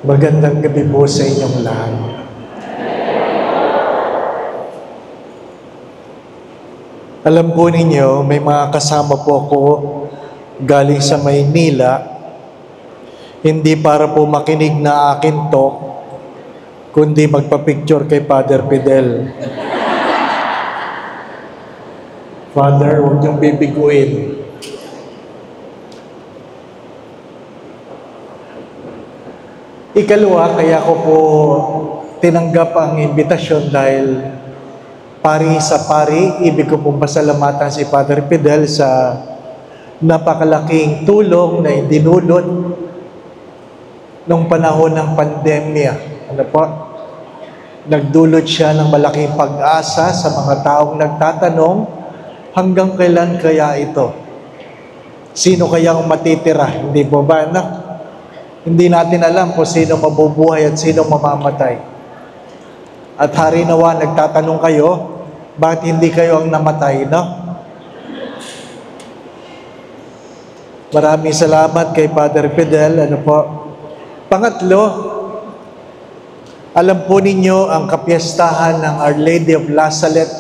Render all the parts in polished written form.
Magandang gabi po sa inyong lahat. Alam po ninyo, may mga kasama po ako galing sa Maynila, hindi para po makinig na akin to, kundi magpa-picture kay Father Fidel. Father, huwag niyong bibiguin. Ikalawa, kaya ko po tinanggap ang imbitasyon dahil pari sa pari, ibig ko pong pasalamatan si Father Fidel sa napakalaking tulong na idinulot nung panahon ng pandemya. Ano po? Nagdulot siya ng malaking pag-asa sa mga taong nagtatanong, hanggang kailan kaya ito? Sino kayang matitira? Hindi po ba, anak? Hindi natin alam kung sino mabubuhay at sino mamamatay. At hari nawa, nagtatanong kayo, bakit hindi kayo ang namatay, no? Maraming salamat kay Father Fidel. Ano po? Pangatlo, alam po ninyo, ang kapiyastahan ng Our Lady of La Salette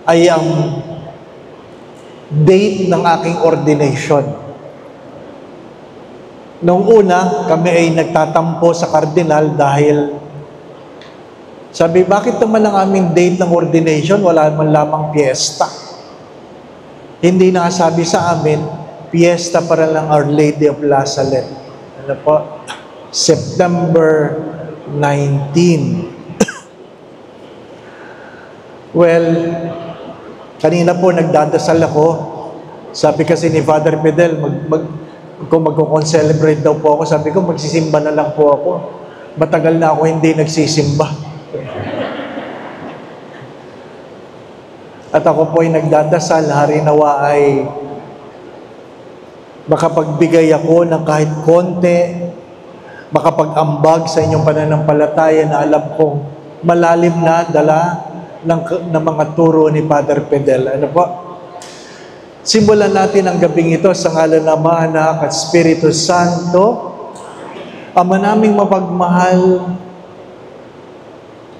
ay ang date ng aking ordination. Noong una, kami ay nagtatampo sa kardinal dahil sabi, bakit naman ang aming date ng ordination, wala man lamang piyesta? Hindi nakasabi sa amin, piyesta para lang Our Lady of La Salette. Ano po? September 19. Well, kanina po nagdadasal ako. Sabi kasi ni Father Fidel, kung magkukon-celebrate daw po ako, sabi ko, magsisimba na lang po ako. Matagal na ako hindi nagsisimba. At ako po ay nagdadasal, hari nawa ay makapagbigay ako ng kahit konti, makapag-ambag sa inyong pananampalataya na alam kong malalim na dala ng mga turo ni Father Fidel. Ano po? Simulan natin ang gabing ito sa ngalan ng Ama, Anak at Espiritu Santo. Ama naming mapagmahal,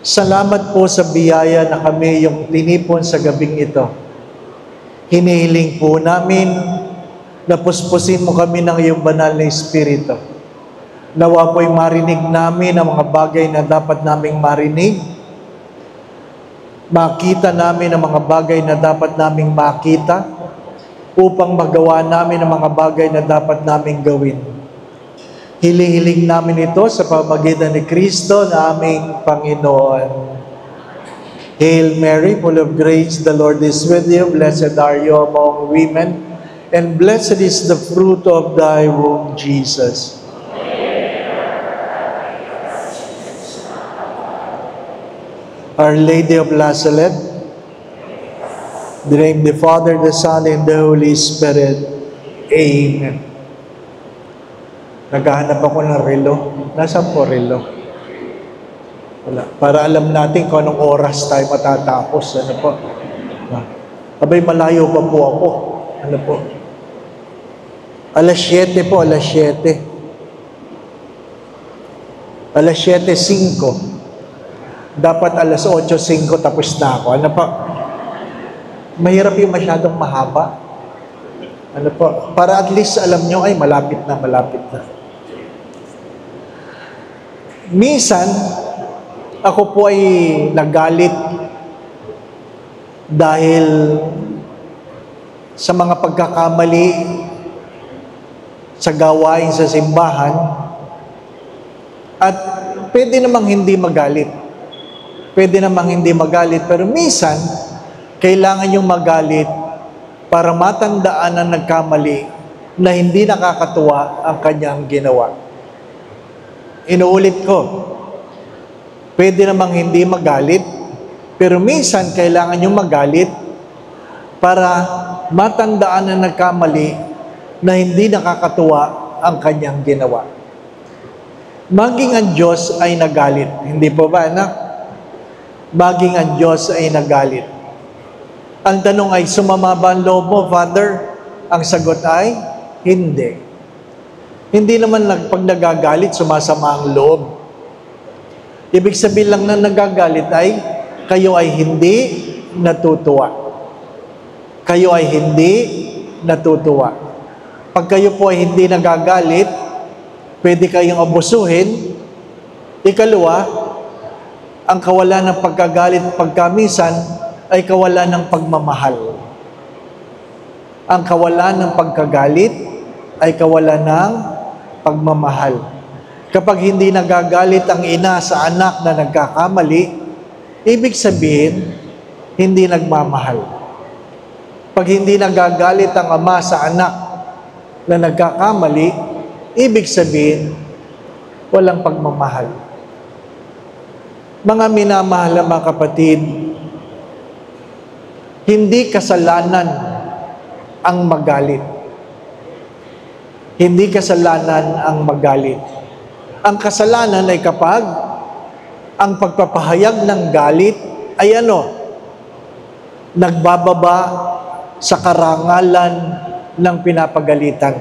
salamat po sa biyaya na kami yung tinipon sa gabing ito. Hinihiling po namin na puspusin mo kami ng iyong banal na Espiritu. Nawa po'y marinig namin ang mga bagay na dapat naming marinig. Makita namin ang mga bagay na dapat naming makita upang magawa namin ang mga bagay na dapat naming gawin. Hiling-hiling namin ito sa pamamagitan ni Kristo na aming Panginoon. Hail Mary, full of grace, the Lord is with you. Blessed are you among women, and blessed is the fruit of thy womb, Jesus. Our Lady of La Salette, in the name of the Father, the Son, and the Holy Spirit. Amen. Naghahanap ako ng relo. Nasaan po relo? Wala. Para alam natin kung anong oras tayo matatapos. Ano po? Abay, malayo pa po ako. Ano po? Alas 7 po, alas 7. Alas 7:05. Dapat alas 8:05 tapos na ako. Ano po? Mahirap yung masyadong mahaba. Ano po? Para at least alam nyo, ay malapit na, malapit na. Minsan, ako po ay nagalit dahil sa mga pagkakamali sa gawain sa simbahan, at pwede namang hindi magalit. Pwede namang hindi magalit, pero minsan, kailangan yung magalit para matandaan na nagkamali na hindi nakakatuwa ang kanyang ginawa. Inuulit ko, pwede namang hindi magalit, pero minsan kailangan yung magalit para matandaan na nagkamali na hindi nakakatuwa ang kanyang ginawa. Maging ang Diyos ay nagalit. Hindi po ba, anak? Maging ang Diyos ay nagalit. Ang tanong ay, sumama ba ang loob mo, Father? Ang sagot ay, hindi. Hindi naman pag nagagalit, sumasama ang loob. Ibig sabihin lang na nagagalit ay kayo ay hindi natutuwa. Kayo ay hindi natutuwa. Pag kayo po ay hindi nagagalit, pwede kayong abusuhin. Ikalawa, ang kawalan ng pagkagalit at pagkamisan ay kawalan ng pagmamahal. Ang kawalan ng pagkagalit ay kawalan ng pagmamahal. Kapag hindi nagagalit ang ina sa anak na nagkakamali, ibig sabihin, hindi nagmamahal. Pag hindi nagagalit ang ama sa anak na nagkakamali, ibig sabihin, walang pagmamahal. Mga minamahal na mga kapatid, hindi kasalanan ang magalit. Hindi kasalanan ang magalit. Ang kasalanan ay kapag ang pagpapahayag ng galit ay nagbababa sa karangalan ng pinapagalitan.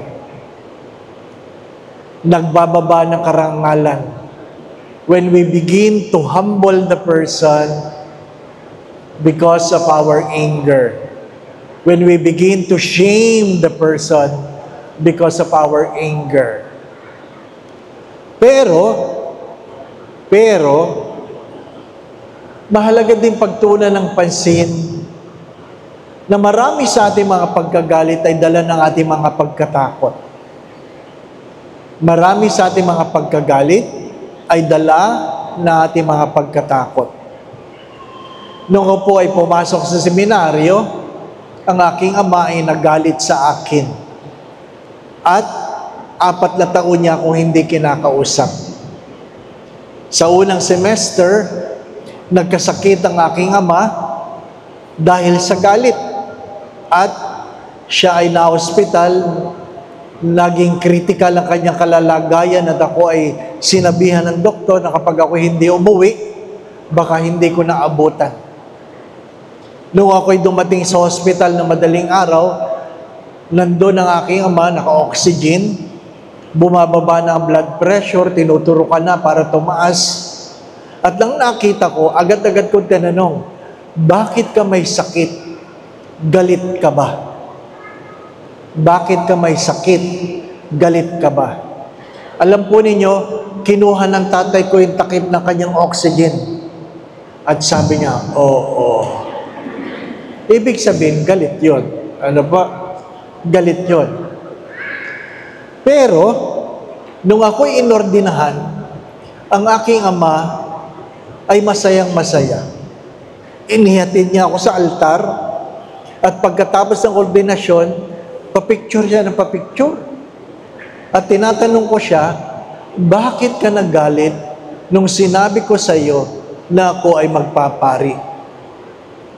Nagbababa ng karangalan. When we begin to humble the person because of our anger. When we begin to shame the person because of our anger. Pero, mahalaga din pagtuunan ng pansin na marami sa ating mga pagkagalit ay dala ng ating mga pagkatakot. Marami sa ating mga pagkagalit ay dala ng ating mga pagkatakot. Noong ako po ay pumasok sa seminaryo, ang aking ama ay nagalit sa akin. At 4 na taon niya akong hindi kinakausap. Sa unang semester, nagkasakit ang aking ama dahil sa galit. At siya ay na-hospital, naging critical ang kanyang kalalagayan at ako ay sinabihan ng doktor na kapag ako hindi umuwi, baka hindi ko naabutan. Noong ako'y dumating sa hospital na madaling araw, nandun ang aking ama, naka-oxygen, bumababa na ang blood pressure, tinuturukan na para tumaas. At nang nakita ko, agad-agad ko tinanong, bakit ka may sakit? Galit ka ba? Bakit ka may sakit? Galit ka ba? Alam po ninyo, kinuha ng tatay ko yung takip ng kanyang oxygen. At sabi niya, oo. Ibig sabihin, galit yun. Ano ba? Galit yun. Pero, nung ako'y inordinahan, ang aking ama ay masayang-masaya. Inihatid niya ako sa altar at pagkatapos ng ordinasyon, papicture siya ng papicture. At tinatanong ko siya, bakit ka nagalit nung sinabi ko sa iyo na ako ay magpapari?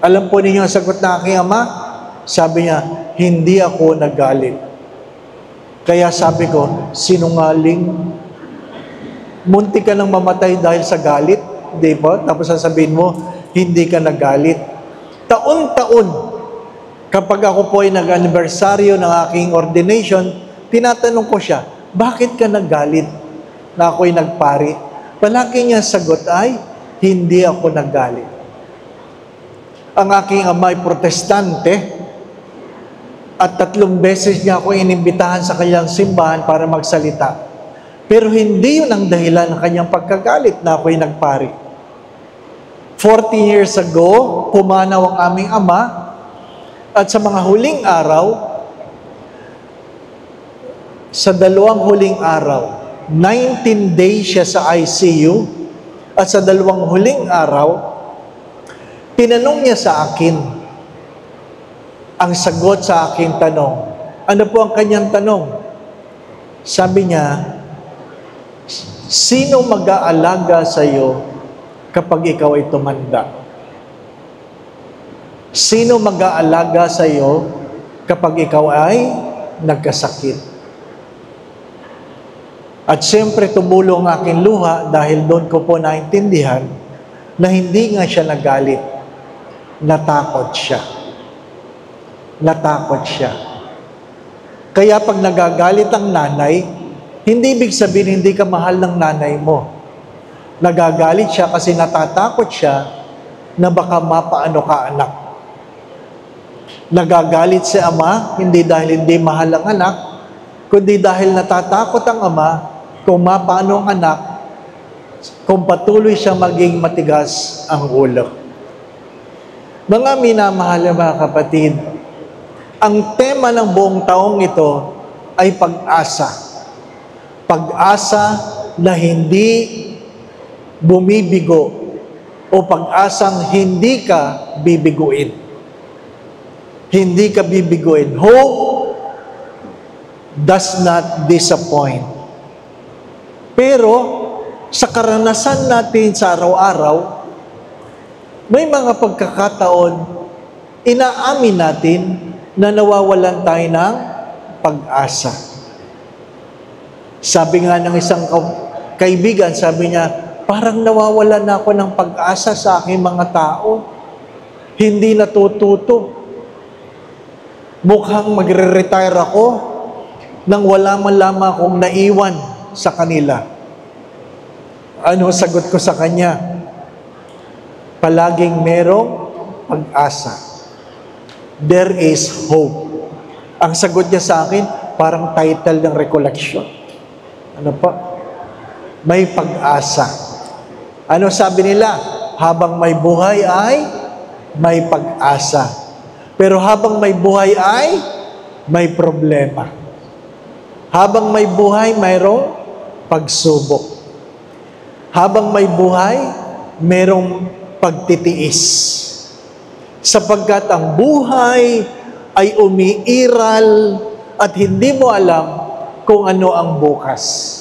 Alam po ninyo ang sagot ng aking ama? Sabi niya, hindi ako nagalit. Kaya sabi ko, sinungaling. Munti ka nang mamatay dahil sa galit, di ba? Tapos sasabihin mo, hindi ka nagalit. Taon-taon, kapag ako po ay nag-anibersaryo ng aking ordination, tinatanong ko siya, bakit ka nagalit na ako'y nagpari? Palagi niya sagot ay, hindi ako nagalit. Ang aking ama ay protestante at 3 beses niya ako inimbitahan sa kanyang simbahan para magsalita. Pero hindi yun ang dahilan ng kanyang pagkagalit na ako'y nagpari. 40 years ago, pumanaw ang aming ama at sa mga huling araw, sa 2 huling araw, 19 days siya sa ICU at sa 2 huling araw, tinanong niya sa akin ang sagot sa aking tanong. Ano po ang kanyang tanong? Sabi niya, sino mag-aalaga sa iyo kapag ikaw ay tumanda? Sino mag-aalaga sa iyo kapag ikaw ay nagkasakit? At siyempre tumulong ang aking luha dahil doon ko po naintindihan na hindi nga siya nagalit. Natakot siya. Natakot siya. Kaya pag nagagalit ang nanay, Hindi ibig sabihin hindi ka mahal ng nanay mo. Nagagalit siya kasi natatakot siya na baka mapaano ka anak. Nagagalit si ama, hindi dahil hindi mahal ang anak, kundi dahil natatakot ang ama kung mapaano ang anak, kung patuloy siya maging matigas ang ulo. Mga minamahal na mga kapatid, ang tema ng buong taong ito ay pag-asa. Pag-asa na hindi bumibigo o pag-asang hindi ka bibiguin. Hindi ka bibiguin. Hope does not disappoint. Pero sa karanasan natin sa araw-araw, may mga pagkakataon, inaamin natin na nawawalan tayo ng pag-asa. Sabi nga ng isang kaibigan, sabi niya, parang nawawalan na ako ng pag-asa sa aking mga tao. Hindi natututo. Mukhang magre-retire ako nang wala man lamang akong naiwan sa kanila. Ano sagot ko sa kanya? Palaging merong pag-asa. There is hope. Ang sagot niya sa akin, parang title ng recollection. Ano pa? May pag-asa. Ano sabi nila? Habang may buhay ay may pag-asa. Pero habang may buhay ay may problema. Habang may buhay, mayroong pagsubok. Habang may buhay, mayroong pagtitiis. Sapagkat ang buhay ay umiiral at hindi mo alam kung ano ang bukas.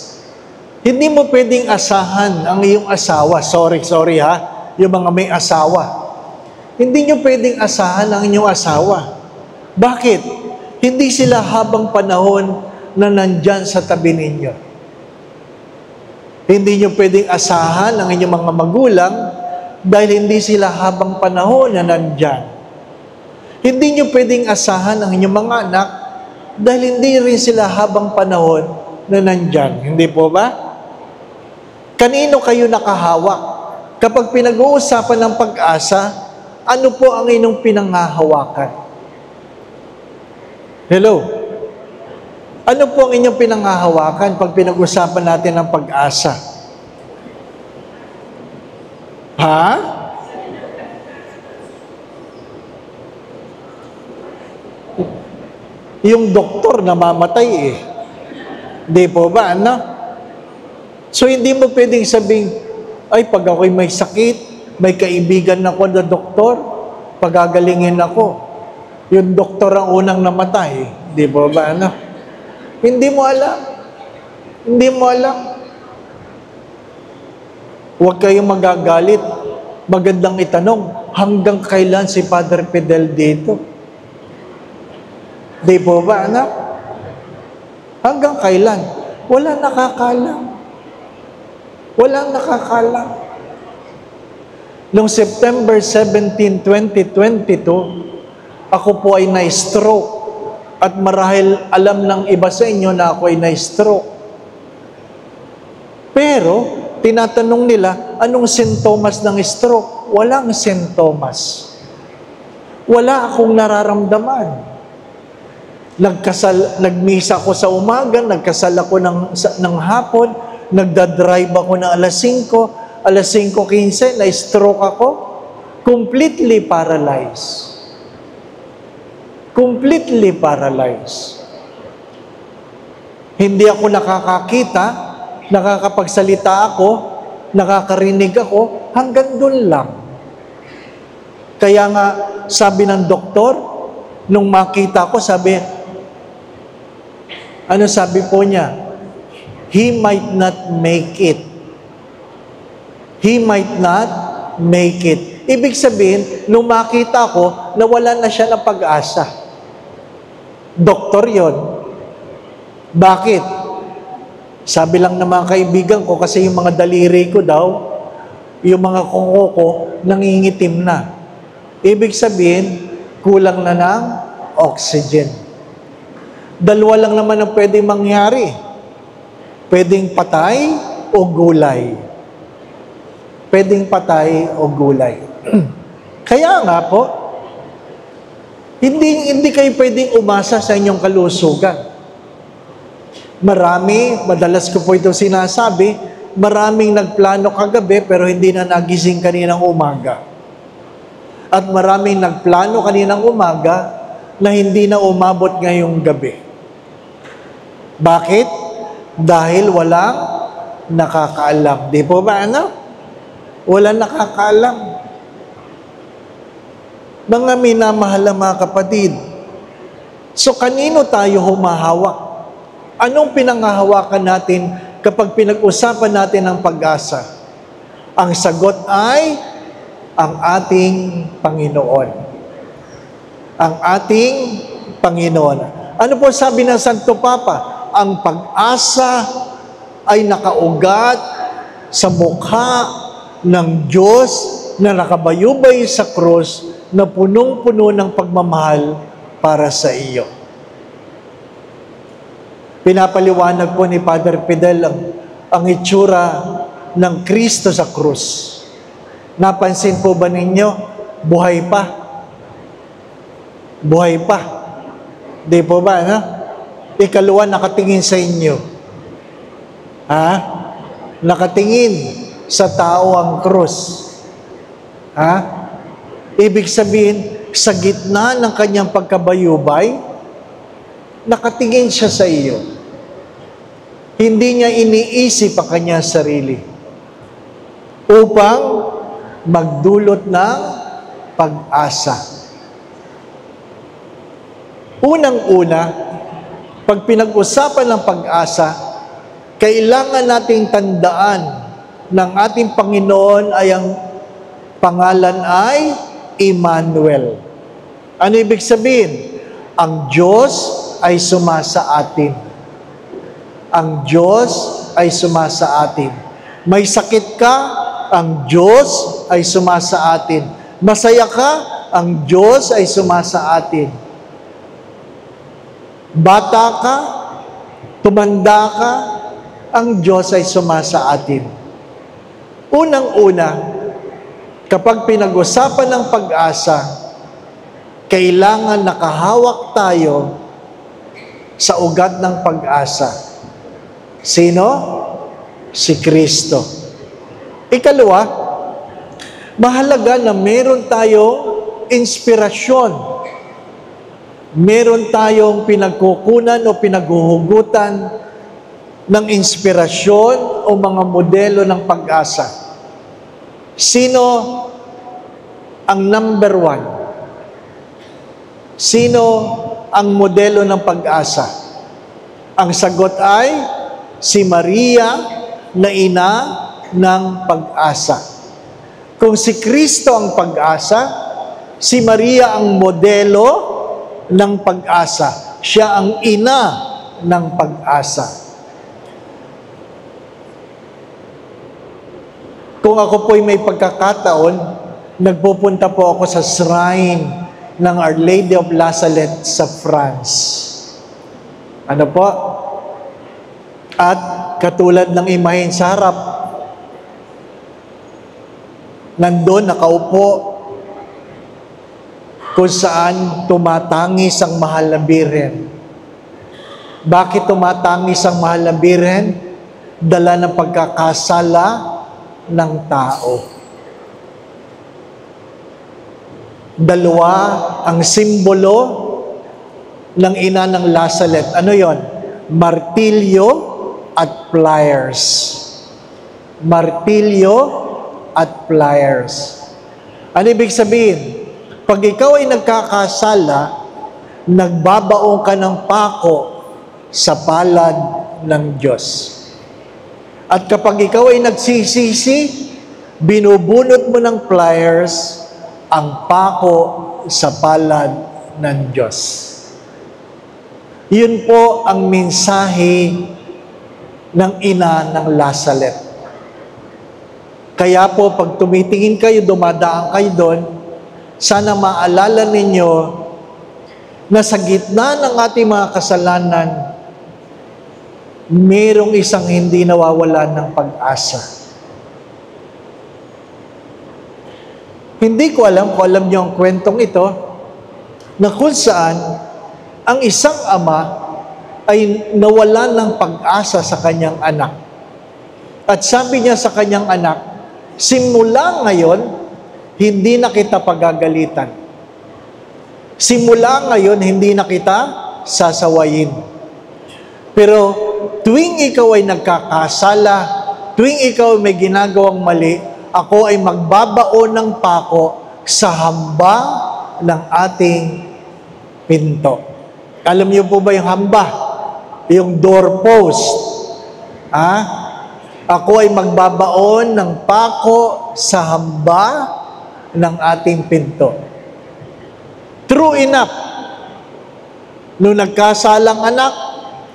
Hindi mo pwedeng asahan ang iyong asawa. Sorry ha, yung mga may asawa. Hindi nyo pwedeng asahan ang inyong asawa. Bakit? Hindi sila habang panahon na nandyan sa tabi ninyo. Hindi nyo pwedeng asahan ang inyong mga magulang dahil hindi sila habang panahon na nandyan. Hindi nyo pwedeng asahan ang inyong mga anak dahil hindi rin sila habang panahon na nandyan. Hindi po ba? Kanino kayo nakahawak? Kapag pinag-uusapan ng pag-asa, ano po ang inyong pinanghahawakan? Hello? Ano po ang inyong pinanghahawakan pag pinag-usapan natin ng pag-asa? Ha? Yung doktor namamatay eh. Di po ba, ano? So, hindi mo pwedeng sabing, ay, pag ako'y may sakit, may kaibigan ako na doktor, pagagalingin ako. Yung doktor ang unang namatay. Di po ba, ano? Hindi mo alam. Hindi mo alam. Huwag kayong magagalit. Magandang itanong, hanggang kailan si Father Fidel dito? Di po ba, anak? Hanggang kailan? Wala nakakalam. Walang nakakalam. Noong September 17, 2022, ako po ay na-stroke. At marahil alam ng iba sa inyo na ako ay na-stroke. Pero, tinatanong nila, anong sintomas ng stroke? Walang sintomas. Wala akong nararamdaman. Nagmisa ako sa umaga, nagkasal ako ng hapon, nagdadrive ako ng alas 5, alas 5:15, na-stroke ako, completely paralyzed. Completely paralyzed. Hindi ako nakakakita, nakakapagsalita ako, nakakarinig ako, hanggang doon lang. Kaya nga, sabi ng doktor, nung makita ko, sabi, ano sabi po niya? He might not make it. He might not make it. Ibig sabihin, nung makita ko, nawalan na siya ng pag-asa. Doktor yon. Bakit? Sabi lang ng mga kaibigan ko, kasi yung mga daliri ko daw, yung mga kuko ko, nangingitim na. Ibig sabihin, kulang na ng oxygen. Dalawa lang naman ang pwedeng mangyari. Pwedeng patay o gulay. Pwedeng patay o gulay. Kaya nga po, hindi kayo pwedeng umasa sa inyong kalusugan. Madalas ko po ito sinasabi, maraming nagplano kagabi pero hindi na nagising kaninang umaga. At maraming nagplano kaninang umaga na hindi na umabot ngayong gabi. Bakit? Dahil walang nakakaalam. Di po ba, ano? Walang nakakaalam. Mga minamahal na mga kapatid, so kanino tayo humahawak? Anong pinanghahawakan natin kapag pinag-usapan natin ang pag-asa? Ang sagot ay ang ating Panginoon. Ang ating Panginoon. Ano po sabi ng Santo Papa? Ang pag-asa ay nakaugat sa mukha ng Diyos na nakabayubay sa krus na punong-puno ng pagmamahal para sa iyo. Pinapaliwanag po ni Father Fidel ang itsura ng Kristo sa krus. Napansin po ba ninyo? Buhay pa. Buhay pa. Di po ba, no? Ikalawa, nakatingin sa inyo. Ha? Nakatingin sa tao ang krus. Ha? Ibig sabihin, sa gitna ng kanyang pagkabayubay, nakatingin siya sa iyo. Hindi niya iniisip ang kanyang sarili upang magdulot ng pag-asa. Unang-una, pag pinag-usapan ng pag-asa, kailangan nating tandaan ng ating Panginoon ay ang pangalan ay Emmanuel. Ano ibig sabihin? Ang Diyos ay sumasa atin. Ang Diyos ay sumasa atin. May sakit ka, ang Diyos ay sumasa atin. Masaya ka, ang Diyos ay sumasa atin. Bata ka, tumanda ka, ang Diyos ay sumasa atin. Unang-una, kapag pinag-usapan ng pag-asa, kailangan nakahawak tayo sa ugat ng pag-asa. Sino? Si Kristo. Ikalawa, mahalaga na meron tayong inspirasyon. Meron tayong pinagkukunan o pinaghuhugutan ng inspirasyon o mga modelo ng pag-asa. Sino ang number one? Sino ang modelo ng pag-asa? Ang sagot ay si Maria na ina ng pag-asa. Kung si Kristo ang pag-asa, si Maria ang modelo ng pag-asa. Siya ang ina ng pag-asa. Kung ako po'y may pagkakataon, nagpupunta po ako sa shrine ng Our Lady of La Salette sa France. Ano po? At katulad ng imahen sa harap, nandun nakaupo kung saan tumatangis ang mahal na Birhen. Bakit tumatangis ang mahal na Birhen? Dala ng pagkakasala ng tao. Dalawa ang simbolo ng ina ng La Salette. Ano yon? Martilyo at pliers. Martilyo at pliers. Ano ibig sabihin? Pag ikaw ay nagkakasala, nagbabaon ka ng pako sa palad ng Diyos. At kapag ikaw ay nagsisisi, binubunot mo ng pliers ang pako sa palad ng Diyos. Yun po ang mensahe ng ina ng La Salette. Kaya po, pag tumitingin kayo, dumadaan kayo doon, sana maalala ninyo na sa gitna ng ating mga kasalanan, merong isang hindi nawawalan ng pag-asa. Hindi ko alam kung alam niyo ang kwentong ito, na kung saan ang isang ama ay nawalan ng pag-asa sa kanyang anak. At sabi niya sa kanyang anak, simula ngayon, hindi na kita pagagalitan. Simula ngayon, hindi na kita sasawayin. Pero tuwing ikaw ay nagkakasala, tuwing ikaw may ginagawang mali, ako ay magbabaon ng pako sa hamba ng ating pinto. Alam niyo po ba yung hamba? Yung doorpost. Ako ay magbabaon ng pako sa hamba ng ating pinto. True enough, nung nagkasalang anak,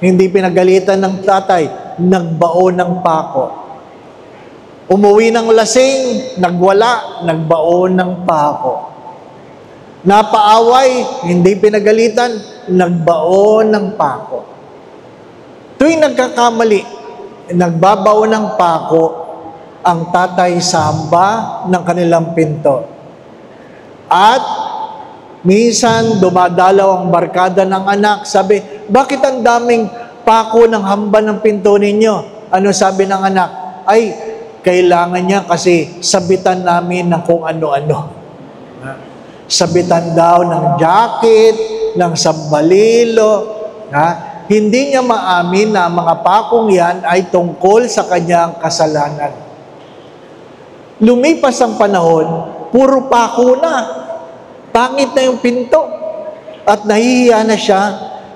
hindi pinagalitan ng tatay, nagbaon ng pako. Umuwi ng lasing, nagwala, nagbaon ng pako. Napaaway, hindi pinagalitan, nagbaon ng pako. Tuwing nagkakamali, nagbabaon ng pako ang tatay sa hamba ng kanilang pinto. At minsan dumadalaw ang barkada ng anak, sabi, bakit ang daming pako ng hamba ng pinto ninyo? Ano sabi ng anak? Ay, kailangan niya kasi sabitan namin ng kung ano-ano. Sabitan daw ng jacket, ng sambalilo. Hindi niya maamin na mga pakong yan ay tungkol sa kanyang kasalanan. Lumipas ang panahon, puro pako na. Pangit na yung pinto. At nahihiya na siya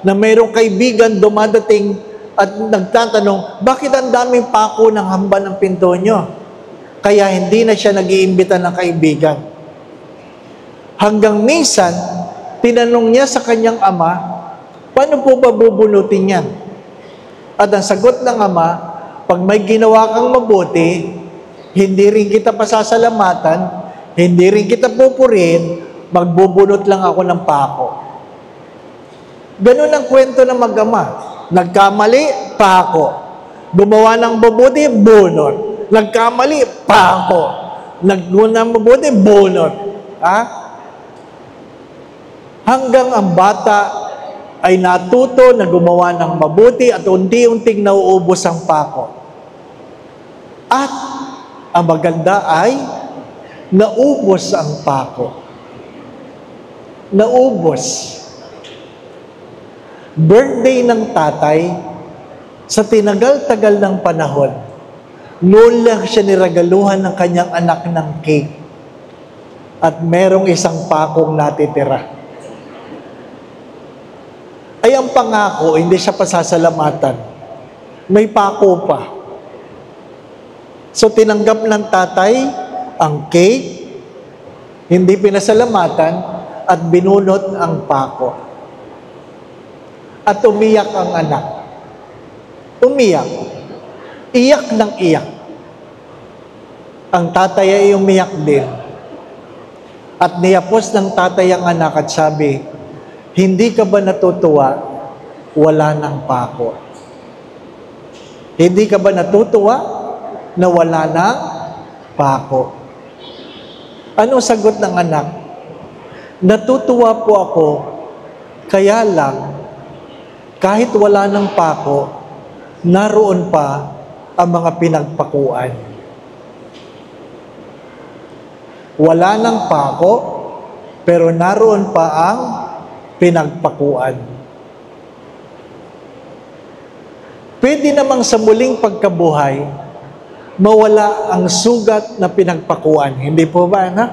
na mayroong kaibigan dumadating at nagtatanong, bakit ang daming pako ng hamba ng pinto nyo? Kaya hindi na siya nag-iimbita ng kaibigan. Hanggang minsan, tinanong niya sa kanyang ama, paano po ba bubunutin yan? At ang sagot ng ama, pag may ginawa kang mabuti, hindi rin kita pasasalamatan, hindi rin kita pupurin, magbubunot lang ako ng pako. Ganun ang kwento ng mag-ama. Nagkamali, pako. Gumawa ng mabuti, bunot. Nagkamali, pako. Naggawa ng mabuti, bunot. Hanggang ang bata ay natuto na gumawa ng mabuti at unti-unting nauubos ang pako. At ang maganda ay naubos ang pako. Naubos. Birthday ng tatay, sa tinagal-tagal ng panahon, noon lang siya niragaluhan ng kanyang anak ng cake. At merong isang pakong natitira. Ay ang pangako, hindi siya pasasalamatan. May pako pa. So tinanggap ng tatay ang cake, hindi pinasalamatan, at binunot ang pako. At umiyak ang anak. Umiyak. Iyak ng iyak. Ang tatay ay umiyak din. At niyapos ng tatay ang anak at sabi, hindi ka ba natutuwa? Wala ng pako. Hindi ka ba natutuwa na wala ng pako? Anong sagot ng anak? Natutuwa po ako, kaya lang, kahit wala ng pako, naroon pa ang mga pinagpakuan. Wala ng pako, pero naroon pa ang pinagpakuan. Pwede namang sa muling pagkabuhay, mawala ang sugat na pinagpakuan. Hindi po ba, anak?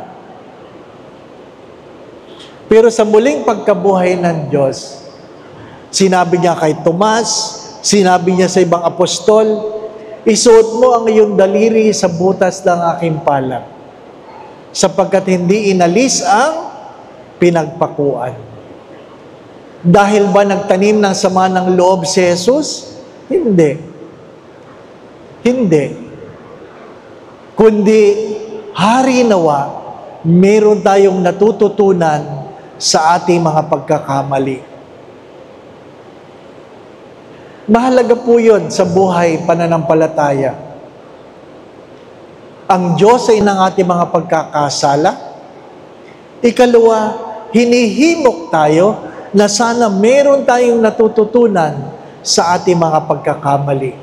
Pero sa muling pagkabuhay ng Diyos, sinabi niya kay Tomas, sinabi niya sa ibang apostol, isuot mo ang iyong daliri sa butas ng aking palad, sapagkat hindi inalis ang pinagpakuan. Dahil ba nagtanim ng sama ng loob si Jesus? Hindi. Hindi. Kundi, hari nawa, meron tayong natututunan sa ating mga pagkakamali. Mahalaga po yun sa buhay pananampalataya. Ang Diyos ay ng ating mga pagkakasala. Ikalawa, hinihimok tayo na sana meron tayong natututunan sa ating mga pagkakamali.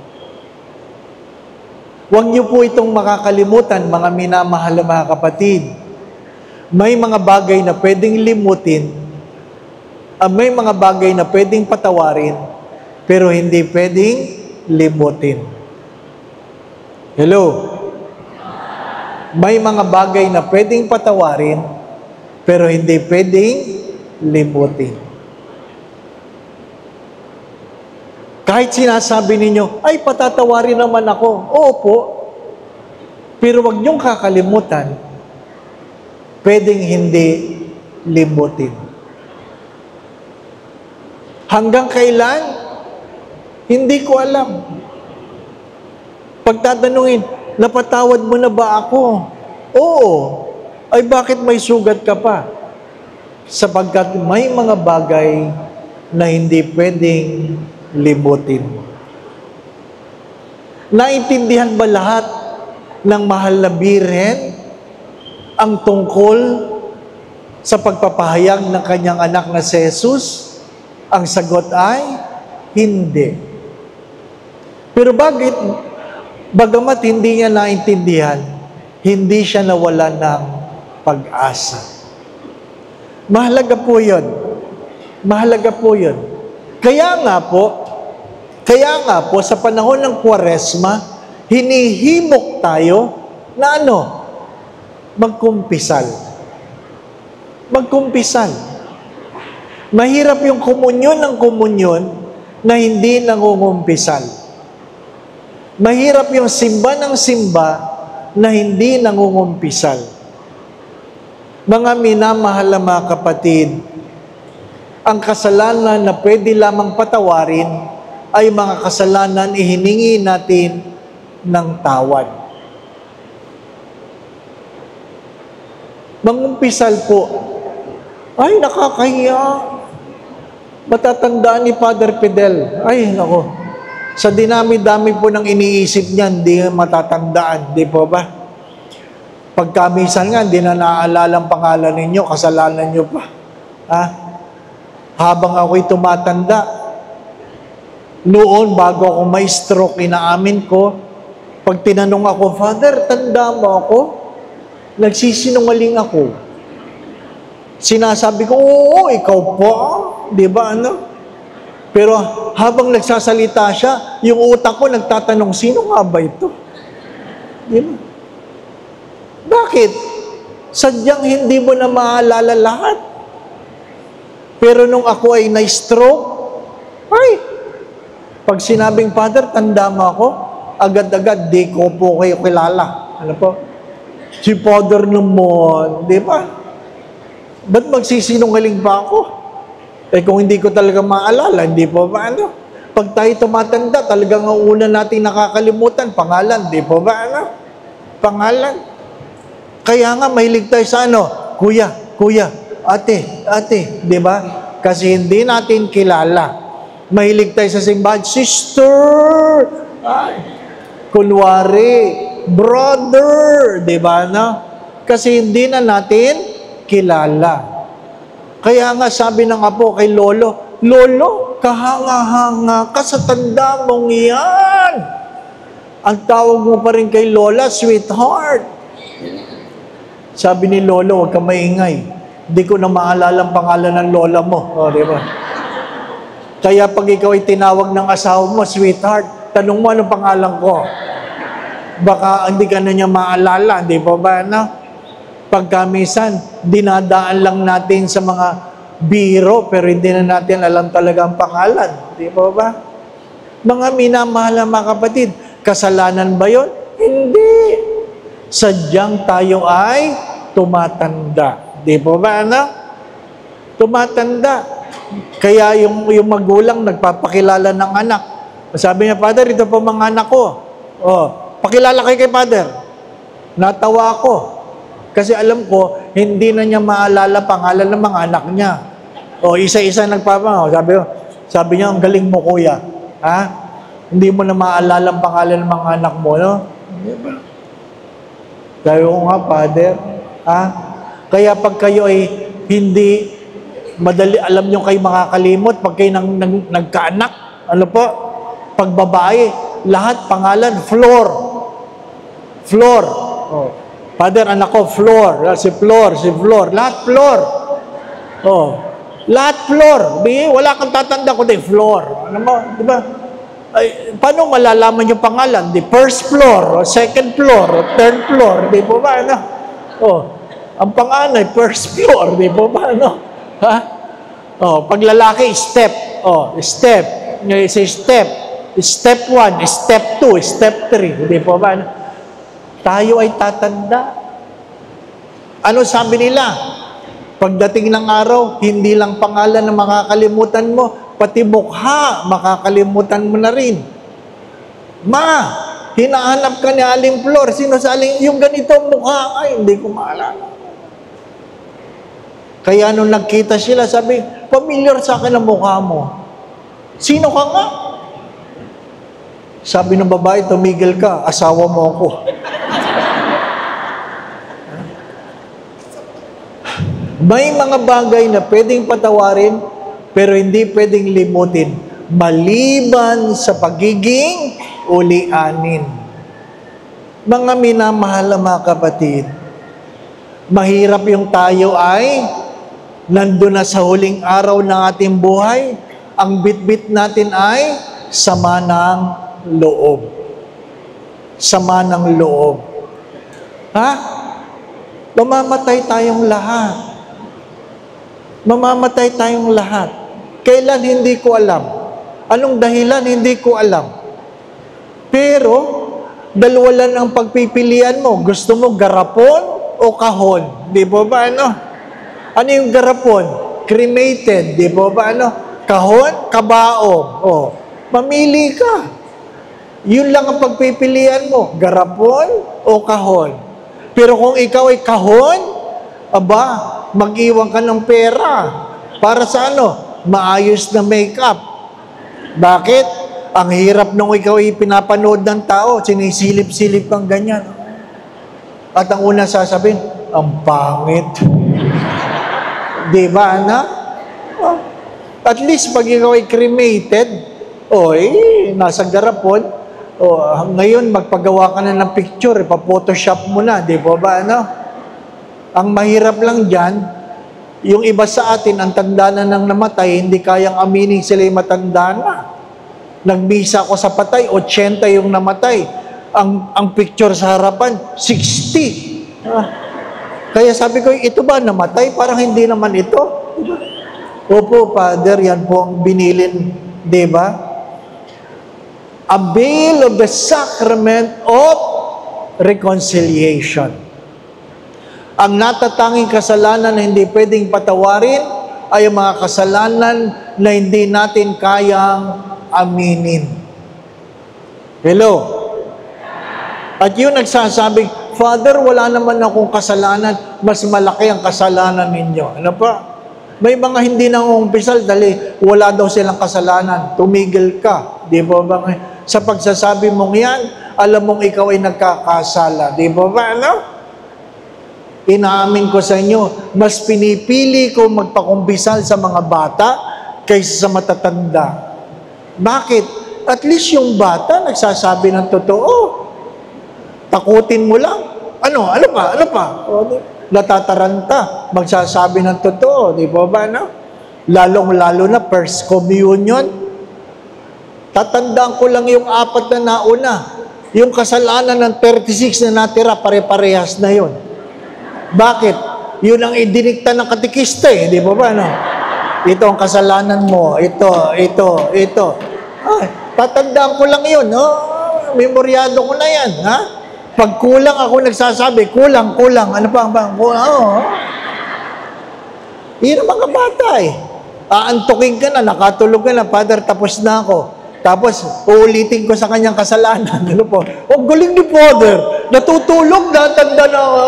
Huwag niyo po itong makakalimutan, mga minamahal na mga kapatid. May mga bagay na pwedeng limutin, may mga bagay na pwedeng patawarin, pero hindi pwedeng limutin. Hello? May mga bagay na pwedeng patawarin, pero hindi pwedeng limutin. Kahit sinasabi ninyo, ay patatawarin naman ako. Opo, pero wag niyong kakalimutan, pwedeng hindi limutin. Hanggang kailan? Hindi ko alam. Pagtatanungin, napatawad mo na ba ako? Oo. Ay bakit may sugat ka pa? Sapagkat may mga bagay na hindi pwedeng limutin. Naintindihan ba lahat ng mahal na birhen ang tungkol sa pagpapahayag ng kanyang anak na si Jesus? Ang sagot ay, hindi. Pero bakit? Bagamat hindi niya naintindihan, hindi siya nawala ng pag-asa. Mahalaga po yun. Mahalaga po yun. Kaya nga po, sa panahon ng Kwaresma, hinihimok tayo na magkumpisal. Magkumpisal. Mahirap yung komunyon ng komunyon na hindi nangungumpisal. Mahirap yung simba ng simba na hindi nangungumpisal. Mga minamahal na mga kapatid, ang kasalanan na pwede lamang patawarin ay mga kasalanan ihiningi natin ng tawad. Mangumpisal po, ay nakakahiya. Matatandaan ni Father Fidel. Ay, nako. Sa dinami-dami po ng iniisip niya, hindi matatandaan. Di po ba? Pagkamisan nga, hindi na naaalala ang pangalan ninyo, kasalanan nyo pa. Habang ako'y tumatanda, noon, bago ako may stroke, inaamin ko, pag tinanong ako, Father, tanda mo ako? Nagsisinungaling ako. Sinasabi ko, oo, ikaw po. Di ba, Pero habang nagsasalita siya, yung utak ko nagtatanong, sino nga ba ito? Di ba? Bakit? Sadyang hindi mo na maalala lahat. Pero nung ako ay na-stroke, pag sinabing, Father, tanda mo ako, agad-agad, di ko po kayo kilala. Ano po? Si Father naman, di ba? Ba't magsisinungaling ba ako? Kung hindi ko talaga maalala, hindi po ba Pag tayo tumatanda, talagang ang una natin nakakalimutan, pangalan, di po ba Pangalan. Kaya nga, mahilig tayo sa kuya, ate, di ba? Kasi hindi natin kilala. Mahilig tayo sa simbahan, sister, kunwari, brother, di ba Kasi hindi na natin kilala. Kaya nga sabi ng apo kay Lolo, Lolo, kahanga-hanga ka sa tanda mong yan. Ang tawag mo pa rin kay Lola, sweetheart. Sabi ni Lolo, huwag ka maingay. Hindi ko na maalala ang pangalan ng Lola mo. Di ba? Kaya pag ikaw ay tinawag ng asawa mo, sweetheart, tanong mo anong pangalan ko. Baka hindi ka na niya maalala. Di ba ba, Pagkamisan, dinadaan lang natin sa mga biro, pero hindi na natin alam talaga ang pangalan. Di ba? Mga minamahal na mga kapatid, kasalanan ba yun? Hindi. Sadyang tayo ay tumatanda. Di ba Tumatanda. Kaya yung magulang nagpapakilala ng anak. Sabi niya, Father, ito po mga anak ko. Pakilala kayo kay Father. Natawa ako. Kasi alam ko, hindi na niya maalala pangalan ng mga anak niya. Isa-isa nagpapangaw. Sabi niya, ang galing mo, kuya. Ha? Hindi mo na maalala ang pangalan ng mga anak mo, no? Di ba? Kaya ko nga, Father, ha? Kaya pag kayo ay hindi madali, alam nyo kayo makakalimot pag kayo nagkaanak, ano po? Pag babae, lahat pangalan, Flor. Flor. Oh. Father, anak ko, Flor. Si Flor, si Flor. Lahat Flor. Oh. Lahat Flor. Wala kang tatanda ko Flor. Ano mo, di ba? Ay, paano malalaman yung pangalan? The first floor, or second floor, or third floor. Di po ba, ano? Oh. Ang panganay, first floor. Di po ba, ano? Ha? Oh, pag lalaki, step. Oh, step. Say step. Step 1, step 2, step 3. Di po ba, ano? Tayo ay tatanda. Ano sabi nila? Pagdating ng araw, hindi lang pangalan na makakalimutan mo, pati mukha, makakalimutan mo na rin. Ma, hinahanap ka ni Aling Flor. Sino sa Aling? Yung ganitong mukha, ay, hindi ko maalala. Kaya nung nagkita sila, sabi, familiar sa akin ang mukha mo. Sino ka nga? Sabi ng babae, tumigil ka, asawa mo ako. May mga bagay na pwedeng patawarin, pero hindi pwedeng limutin, maliban sa pagiging ulianin. Mga minamahal na mga kapatid, mahirap yung tayo ay nandun na sa huling araw ng ating buhay, ang bitbit natin ay sama ng loob. Sama ng loob. Ha? Mamamatay tayong lahat. Mamamatay tayong lahat. Kailan, hindi ko alam. Anong dahilan, hindi ko alam. Pero, dalawa lang ang pagpipilian mo. Gusto mo garapon o kahon? Di ba ba, ano? Ano yung garapon? Cremated. Di ba ba, ano? Kahon, kabaong. O, mamili ka. Yun lang ang pagpipilian mo. Garapon o kahon? Pero kung ikaw ay kahon, aba, mag-iwan ka ng pera. Para sa ano? Maayos na makeup. Bakit? Ang hirap nung ikaw ay pinapanood ng tao, sinisilip-silip kang ganyan. At ang una sasabihin, ang pangit. Di ba, anak? Oh. At least pag ikaw ay cremated, nasa garapon, ngayon magpagawa ka na ng picture, pa-photoshop mo na, di ba, ano? Ang mahirap lang dyan, yung iba sa atin, ang tanda na ng namatay, hindi kayang aminin sila yung matanda na. Nagbisa ako sa patay, 80 yung namatay. Ang picture sa harapan, 60. Kaya sabi ko, ito ba namatay? Parang hindi naman ito. Opo, Father, yan po ang binilin, di ba? Avail of the sacrament of reconciliation. Ang natatanging kasalanan na hindi pwedeng patawarin ay ang mga kasalanan na hindi natin kayang aminin. Hello? At yun nagsasabing, Father, wala naman akong kasalanan, mas malaki ang kasalanan ninyo. Ano pa? May mga hindi nangungumpisal dahil wala daw silang kasalanan. Tumigil ka. Di ba ba? Sa pagsasabi mong yan, alam mong ikaw ay nagkakasala. Di ba ba? Ano? Inaamin ko sa inyo, mas pinipili ko magpakumbisal sa mga bata kaysa sa matatanda. Bakit? At least yung bata nagsasabi ng totoo. Takutin mo lang. Ano pa? Natataranta. Magsasabi ng totoo. Di ba ba, no? Lalong-lalo na first communion. Tatandaan ko lang yung 4 na nauna. Yung kasalanan ng 36 na natira, pare-parehas na yun. Bakit? Yun ang idinikta ng katikista di ba ba, no? Ito ang kasalanan mo, ito. Tatandaan ko lang yun, no? Memoryado ko na yan, ha? Pag kulang ako nagsasabi, kulang. Ano pa? Yun ang mga bata, Aantukin ka na, nakatulog ka na, Father, tapos na ako. Tapos, uulitin ko sa kanyang kasalanan. Ano po? Galing ni Father. Natutulog, natanda na ako.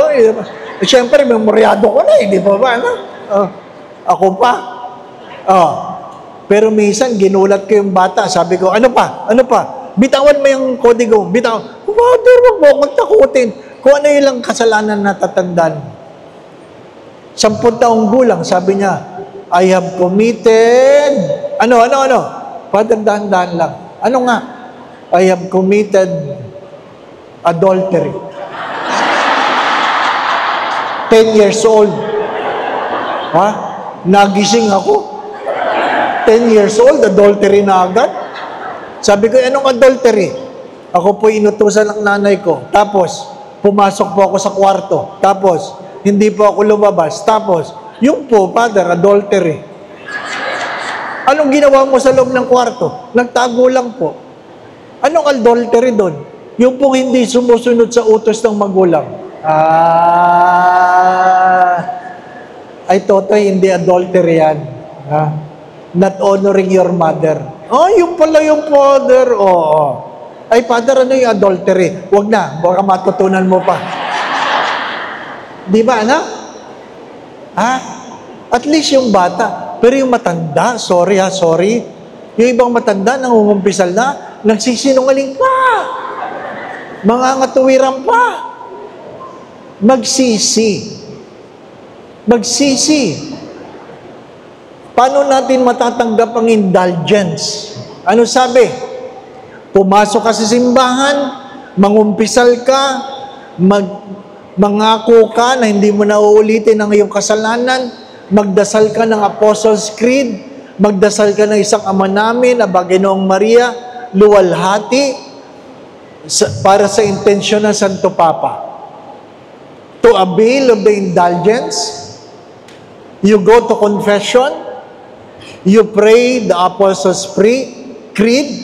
Siyempre, memoryado ko na, di ba ba? Ano? Ako pa. Pero minsan, ginulat ko yung bata. Sabi ko, ano pa? Ano pa? Bitawan mo yung kodigo. Bitawan. Father, wag mo akong takutin. Kung ano yung lang kasalanan na tatandaan. 10 taong gulang, sabi niya, I have committed, ano? Father, dahan-dahan lang. Ano nga? I have committed adultery. 10 years old. Ha? Nagising ako. 10 years old, adultery na agad. Sabi ko, anong adultery? Ako po inutusan ng nanay ko. Tapos, pumasok po ako sa kwarto. Tapos, hindi po ako lumabas. Tapos, yung po, Father, adultery. Anong ginawa mo sa loob ng kwarto? Nagtago lang po. Anong adultery doon? Yung po hindi sumusunod sa utos ng magulang. Ay, Totoy, hindi adultery yan. Ha? Not honoring your mother. Oh, yung pala yung father. Oo. Ay, Father, ano yung adultery? Huwag na, baka matutunan mo pa. Di ba, anak? Ha? At least yung bata. Pero yung matanda, sorry. Yung ibang matanda, nangungumpisal na, nagsisinungaling pa. Mangangatuwiran pa. Magsisi. Paano natin matatanggap ang indulgence? Ano sabi? Pumasok ka sa simbahan, mangumpisal ka, mangako ka na hindi mo na uulitin ang iyong kasalanan, magdasal ka ng Apostles' Creed, magdasal ka ng isang Ama Namin, Aba Ginoong Maria, luwalhati, para sa intensyon ng Santo Papa. To avail of the indulgence, you go to confession, you pray the Apostles' Creed,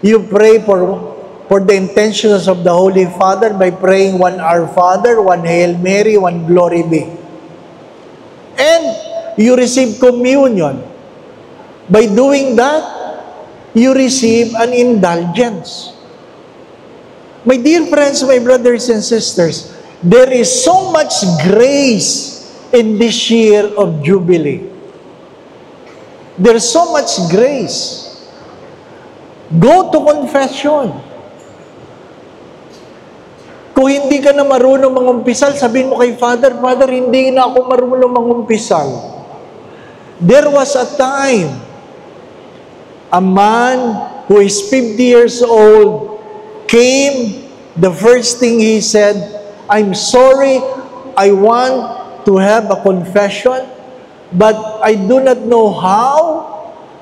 you pray for the intentions of the Holy Father by praying 1 Our Father, 1 Hail Mary, 1 Glory Be. And you receive communion. By doing that, you receive an indulgence. My dear friends, my brothers and sisters, there is so much grace in this year of Jubilee. There's so much grace. Go to confession. Kung hindi ka na marunong mangumpisal, sabihin mo kay Father, Father, hindi na ako marunong mangumpisal. There was a time, a man who is 50 years old came, the first thing he said, I'm sorry, I want to have a confession, but I do not know how,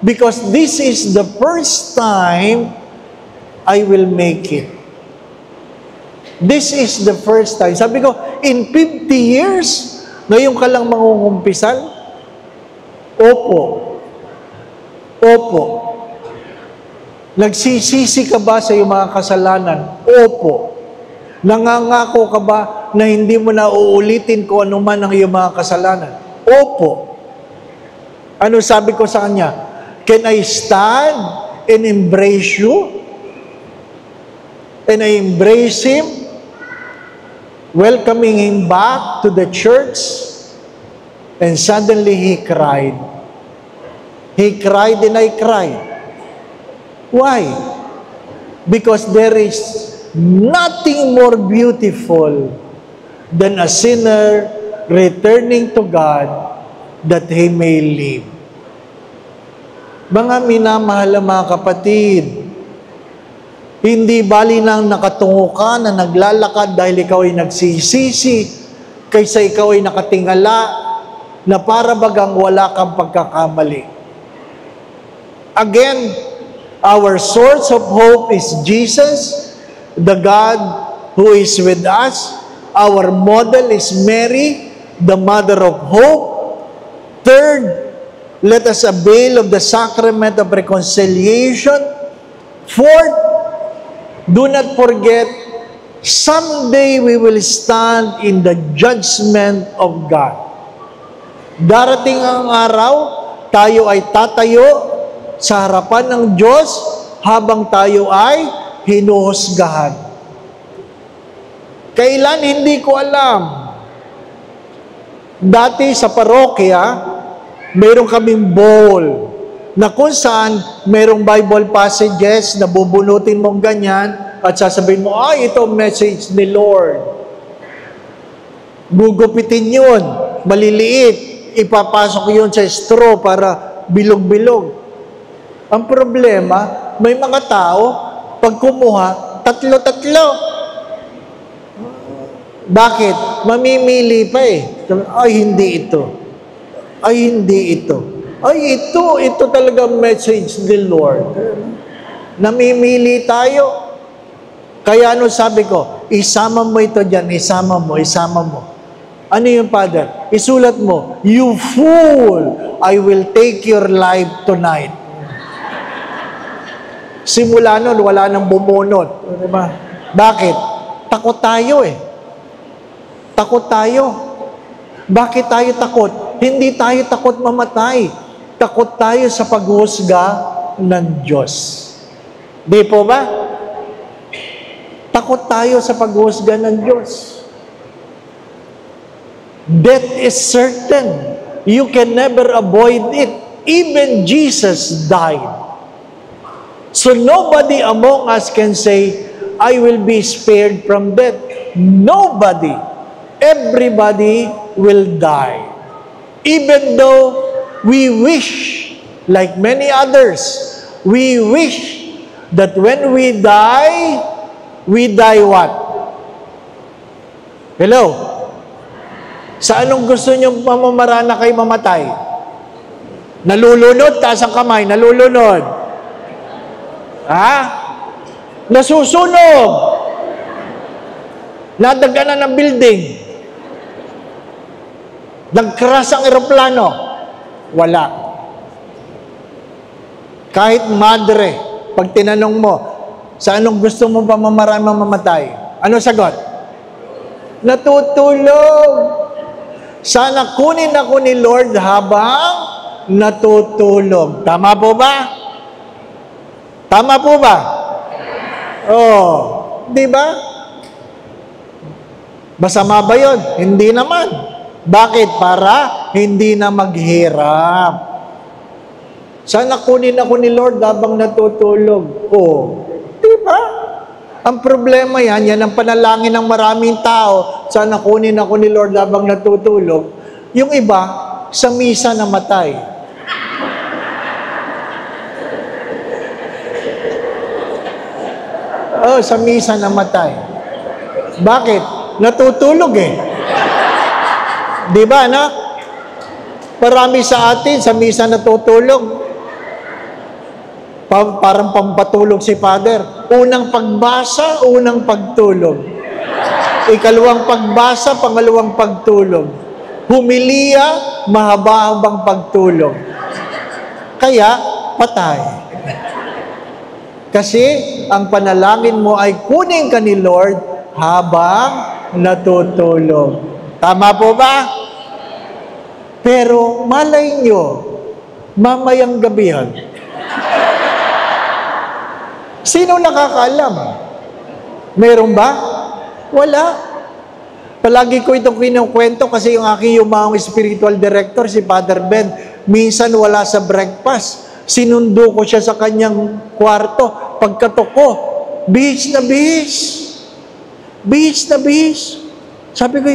because this is the first time I will make it. This is the first time. Sabi ko, in 50 years, ngayon ka lang mangungumpisal? Opo. Nagsisisi ka ba sa iyong mga kasalanan? Opo. Nangangako ka ba na hindi mo na uulitin kung ano man ang iyong mga kasalanan? Opo. Ano sabi ko sa kanya? Can I stand and embrace you? And I embrace him, welcoming him back to the church, and suddenly he cried. He cried and I cried. Why? Because there is nothing more beautiful than a sinner returning to God that he may live. Mga minamahal mga kapatid, hindi bali nang nakatungo ka na naglalakad dahil ikaw ay nagsisisi, kaysa ikaw ay nakatingala na para bagang wala kang pagkakamali. Again, our source of hope is Jesus, the God who is with us. Our model is Mary, the mother of hope. Third, let us avail of the sacrament of reconciliation. Fourth, do not forget, someday we will stand in the judgment of God. Darating ang araw, tayo ay tatayo sa harapan ng Diyos habang tayo ay hinuhusgahan. Kailan, hindi ko alam. Dati sa parokya, mayroon kaming bowl. na kung saan merong Bible passages na bubunutin mong ganyan at sasabihin mo, ay, ito message ni Lord. Gugupitin yun, maliliit, ipapasok yun sa straw para bilog-bilog. Ang problema, may mga tao, pag kumuha, tatlo-tatlo. Bakit? Mamimili pa eh. Ay, hindi ito. Ay, hindi ito. Ay, ito talaga message ni Lord. Namimili tayo. Kaya ano sabi ko, isama mo ito dyan, isama mo. Ano yung Father? Isulat mo, you fool, I will take your life tonight. Simula nun, wala nang bumunot. Diba? Bakit? Takot tayo eh. Takot tayo. Bakit tayo takot? Hindi tayo takot mamatay. Takot tayo sa paghusga ng Diyos. Di po ba? Takot tayo sa paghusga ng Diyos. Death is certain. You can never avoid it. Even Jesus died. So nobody among us can say, I will be spared from death. Nobody. Everybody will die. Even though we wish, like many others, we wish that when we die what? Hello? Sa anong gusto nyo mamamarana kayo mamatay? Nalulunod, taas ang kamay, nalulunod. Ha? Nasusunog. Nadaganan ng building. Nag-crash ang eroplano. Wala. Kahit madre, pag tinanong mo, sa anong gusto mo pa mamamatay? Ano sagot? Natutulog. Sana kunin ako ni Lord habang natutulog. Tama po ba? Tama po ba? Oh, di ba? Masama ba yun? Hindi naman. Bakit? Para hindi na maghirap. Sana kunin ako ni Lord habang natutulog. Oh, di ba? Ang problema yan ang panalangin ng maraming tao, sana kunin ako ni Lord habang natutulog. Yung iba, sa misa namatay. Oh, sa misa namatay. Bakit? Natutulog eh. Di ba, anak? Marami sa atin, sa misa natutulog. Parang pampatulog si Father. Unang pagbasa, unang pagtulog. Ikalawang pagbasa, pangalawang pagtulog. Humilia, mahaba-habang pagtulog. Kaya, patay. Kasi, ang panalangin mo ay kunin ka ni Lord habang natutulog. Tama po ba? Pero, malay nyo, mamayang gabihan, sino nakakaalam? Meron ba? Wala. Palagi ko itong kinukwento kasi yung aking yumaong spiritual director, si Father Ben, minsan wala sa breakfast. Sinundo ko siya sa kanyang kwarto. Pagkatok ko, bihis na bihis. Bihis na bihis. Sabi ko,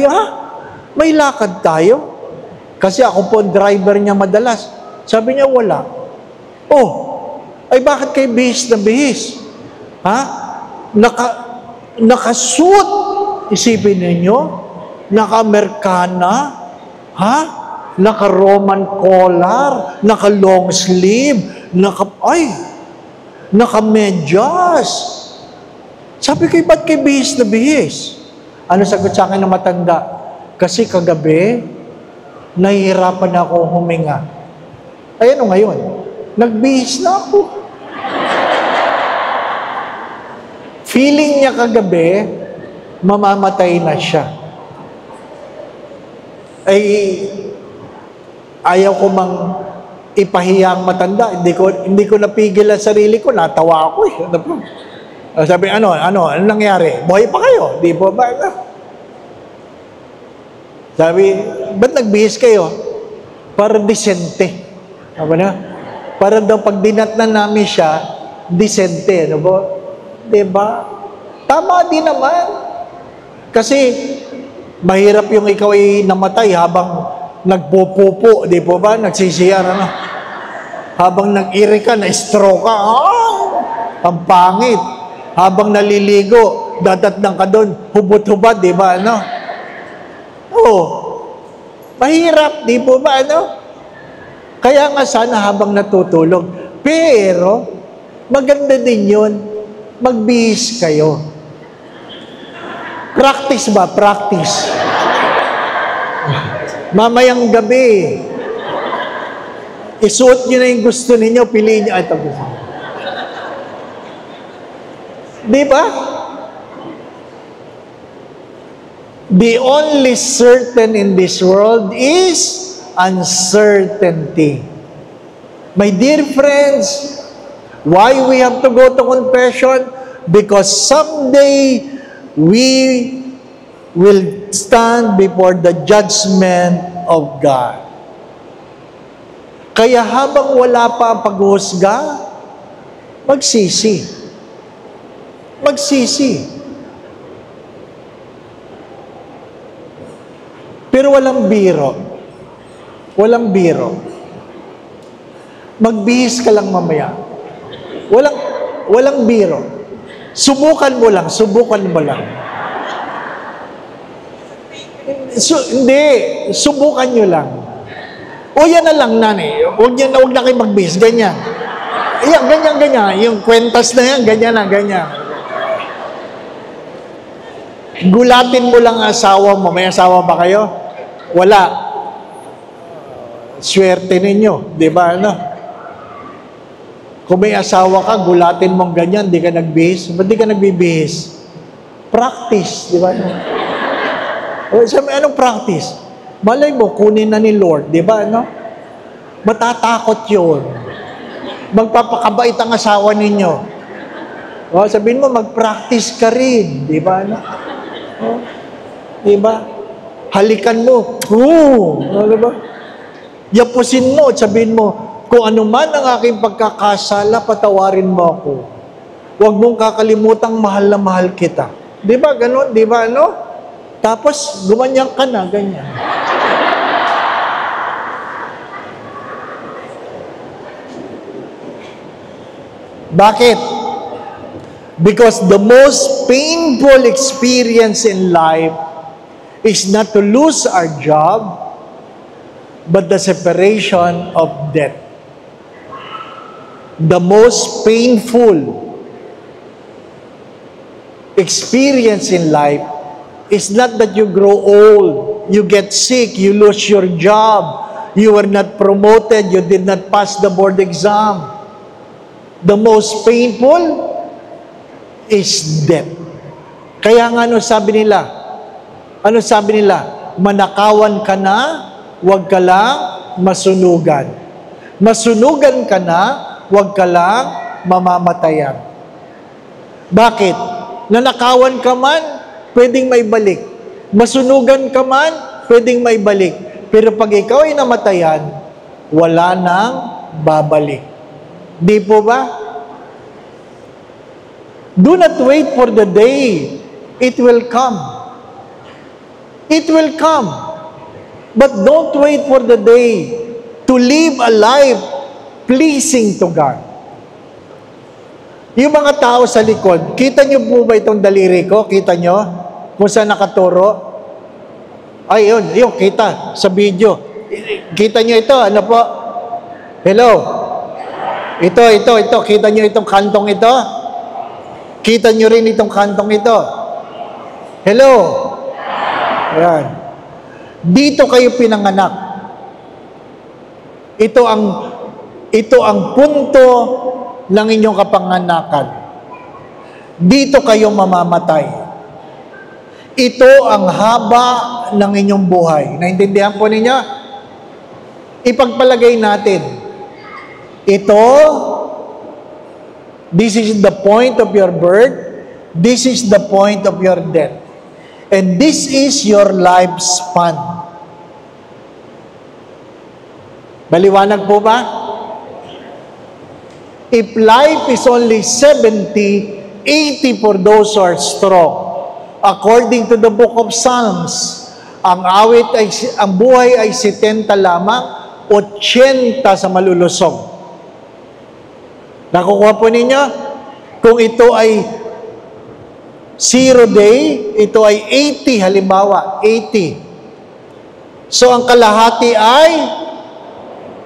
may lakad tayo? Kasi ako po driver niya madalas. Sabi niya, wala. Oh, ay bakit kayo bihis na bihis? Ha? Nakasuot. Isipin ninyo? Naka-Americana? Ha? Naka-Roman collar? Naka-long sleeve? Naka-medyas? Sabi ko, ba't kayo bihis na bihis? Ano sagot sa akin ng matanda? Kasi kagabi, nahihirapan ako huminga. Ay ano ngayon? Nagbihis na ako. Feeling niya kagabi, mamamatay na siya. Ay, ayaw ko mang ipahiya ang matanda. Hindi ko napigil ang sarili ko. Natawa ako eh. Sabi, ano nangyari? Buhay pa kayo? Di po ba? Sabi, ba't nagbihis kayo? Para disente. Sabi na, Para daw pag dinatnan namin siya, disente, ano po? Diba? Tama din naman. Kasi, mahirap yung ikaw ay namatay habang nagpupupo, di po ba? Nagsisiyar, ano? Habang nag-iri ka, na-stroke ka, ang pangit. Habang naliligo, dadatnan ka doon, hubot-hubad, di ba, ano? Oo. Mahirap, di po ba, ano? Kaya nga sana habang natutulog. Pero, maganda din yun, magbihis kayo. Practice ba? Practice. Mamayang gabi, isuot nyo na yung gusto ninyo, piliin nyo. Ito gusto. Di ba? The only certain in this world is uncertainty. My dear friends, why we have to go to confession? Because someday we will stand before the judgment of God. Kaya habang wala pa ang paghuhusga, magsisi. Magsisi. Pero walang biro. Walang biro. Magbihis ka lang mamaya. Walang biro. Subukan mo lang. Hindi. Subukan nyo lang. O yan na lang, nani. Huwag na kayo magbihis. Ganyan. Yan, ganyan. Yung kwentas na yan, ganyan. Gulatin mo lang ang asawa mo. May asawa ba kayo? Wala. Swerte ninyo. Di ba, ano? Kung may asawa ka, gulatin mong ganyan, di ka nagbihis. Ba't di ka nagbibihis? Practice. Di ba, ano? O, sabi, anong practice? Malay mo, kunin na ni Lord. Di ba, ano? Matatakot yun. Magpapakabait ang asawa ninyo. O, sabihin mo, mag-practice ka rin. Di ba, ano? O, di ba? Halikan mo. Di ba? Yapusin mo at sabihin mo, kung ano man ang aking pagkakasala, patawarin mo ako. Huwag mong kakalimutang mahal na mahal kita. Di ba, ganon? Di ba, ano? Tapos, gumanyan ka na, ganyan. Bakit? Because the most painful experience in life is not to lose our job, but the separation of death. The most painful experience in life is not that you grow old, you get sick, you lose your job, you were not promoted, you did not pass the board exam. The most painful is death. Kaya nga ano sabi nila? Ano sabi nila? Manakawan ka na, huwag ka lang masunugan. Masunugan ka na, huwag ka lang mamamatayan. Bakit? Nanakawan ka man, pwedeng maibalik. Masunugan ka man, pwedeng maibalik. Pero pag ikaw ay namatayan, wala nang babalik. Di po ba? Do not wait for the day. It will come. It will come. But don't wait for the day to live a life pleasing to God. Yung mga tao sa likod, kita nyo po ba itong daliri ko? Kita nyo? Kung saan nakaturo? Ay, yun, kita sa video. Kita nyo ito, ano po? Hello? Ito. Kita nyo itong kantong ito? Kita nyo rin itong kantong ito? Hello? Ayan. Dito kayo pinanganak. Ito ang punto ng inyong kapanganakan. Dito kayo mamamatay. Ito ang haba ng inyong buhay. Naintindihan po ninyo? Ipagpalagay natin. This is the point of your birth. This is the point of your death. And this is your lifespan. Maliwanag po ba? If life is only 70, 80 for those who are strong. According to the book of Psalms, ang buhay ay 70 lamang, 80 sa malulusog. Nakukuha po ninyo? Kung ito ay 0 day, ito ay 80, halimbawa, 80. So, ang kalahati ay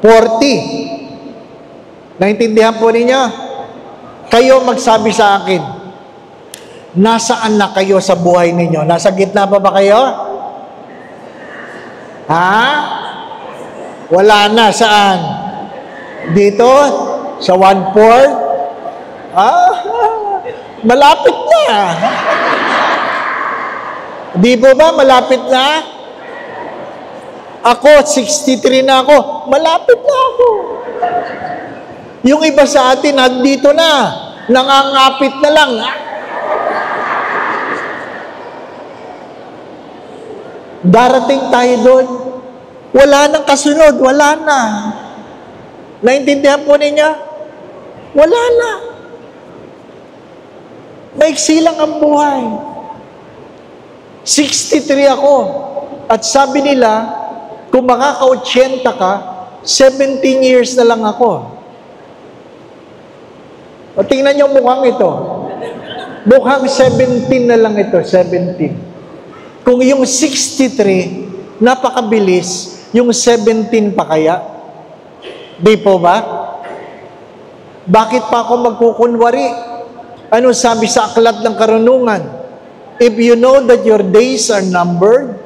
40. Naintindihan po ninyo? Kayo magsabi sa akin, nasaan na kayo sa buhay ninyo? Nasa gitna pa ba kayo? Ha? Wala na. Saan? Dito? Sa 1/4? Malapit na. Di po ba? Malapit na? Ako, 63 na ako. Malapit na ako. Yung iba sa atin, nandito na. Nangangapit na lang. Darating tayo doon. Wala nang kasunod. Wala na. Naintindihan po ninyo? Wala na. Maiksi lang ang buhay. 63 ako. At sabi nila, kung makaka-80 ka, 17 years na lang ako. O tingnan niyo mukhang ito. Mukhang 17 na lang ito, 17. Kung yung 63, napakabilis, yung 17 pa kaya? Di po ba? Bakit pa ako magkukunwari? Ano sabi sa aklat ng karunungan? If you know that your days are numbered,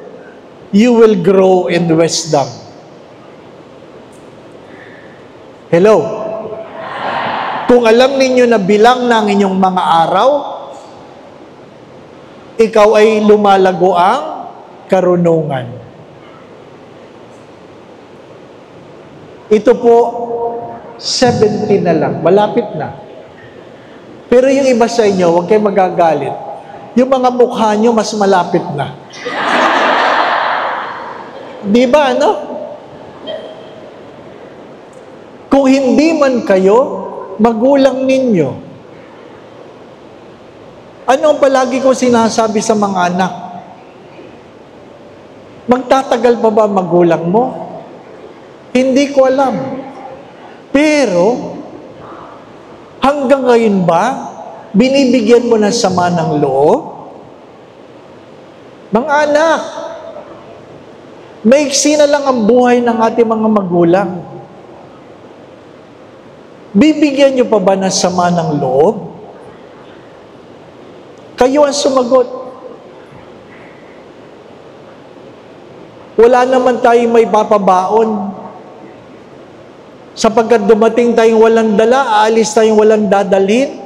you will grow in wisdom. Hello? Kung alam ninyo na bilang ng inyong mga araw, ikaw ay lumalago ang karunungan. Ito po, 70 na lang. Malapit na. Pero yung iba sa inyo, huwag kayo magagalit. Yung mga mukha nyo, mas malapit na. Di ba, ano? Kung hindi man kayo, magulang ninyo. Ano ang palagi ko sinasabi sa mga anak? Magtatagal pa ba magulang mo? Hindi ko alam. Pero, hanggang ngayon ba, binibigyan mo ng sama ng loob? Mga anak, maiksi na lang ang buhay ng ating mga magulang. Bibigyan niyo pa ba ng sama ng loob? Kayo ang sumagot. Wala naman tayong may papabaon. Sapagkat dumating tayong walang dala, aalis tayong walang dadalhin.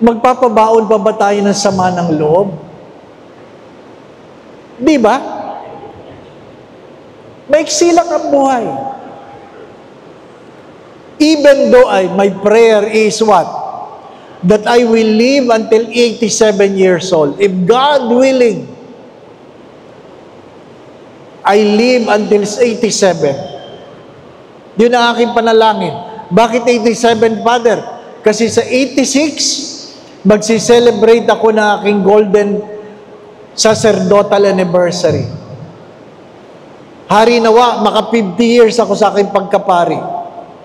Magpapabaon pa ba tayo ng sama ng loob? Di ba? Maiksi lang ang buhay. Even though my prayer is what? That I will live until 87 years old. If God willing, I live until 87. Yun ang aking panalangin. Bakit 87, Father? Kasi sa 86, magsi-celebrate ako ng aking golden sacerdotal anniversary. Hari nawa, maka 50 years ako sa aking pagkapari.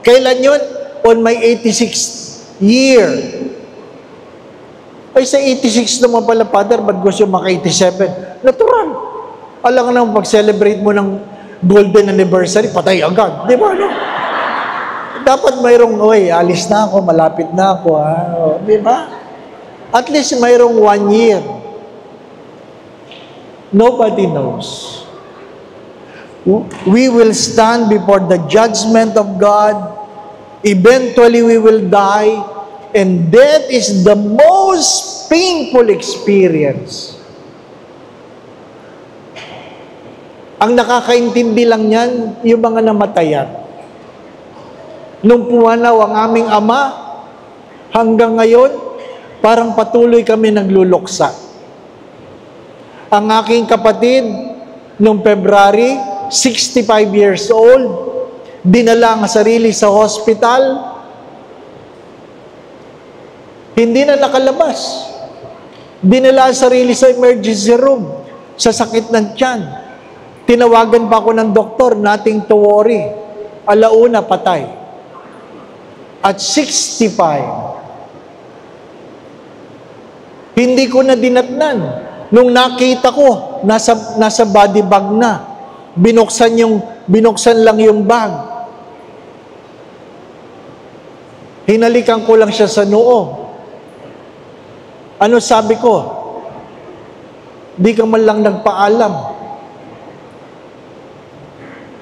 Kailan yun? On my 86th year. Ay, sa 86 naman pala, Father, ba't gusto maka 87? Natural. Alam ka naman, pag-celebrate mo ng golden anniversary, patay agad. Di ba, no? Dapat mayroong, alis na ako, malapit na ako, ha? Di ba? At least mayroong 1 year. Nobody knows. We will stand before the judgment of God. Eventually, we will die. And death is the most painful experience. Ang nakakaintindi lang yan, yung mga namatayan. Nung pumanaw ang aming ama, hanggang ngayon, parang patuloy kami nagluluksa. Ang aking kapatid, nung February, 65 years old, dinala ang sarili sa hospital, Hindi na nakalabas. Dinala ang sarili sa emergency room sa sakit ng tiyan. Tinawagan pa ako ng doktor, nothing to worry. Alauna, patay. At 65, hindi ko na dinatnan. Nung nakita ko, nasa body bag na. Binuksan lang yung bag. Hinalikan ko lang siya sa noo. Ano sabi ko? Di ka man lang nagpaalam.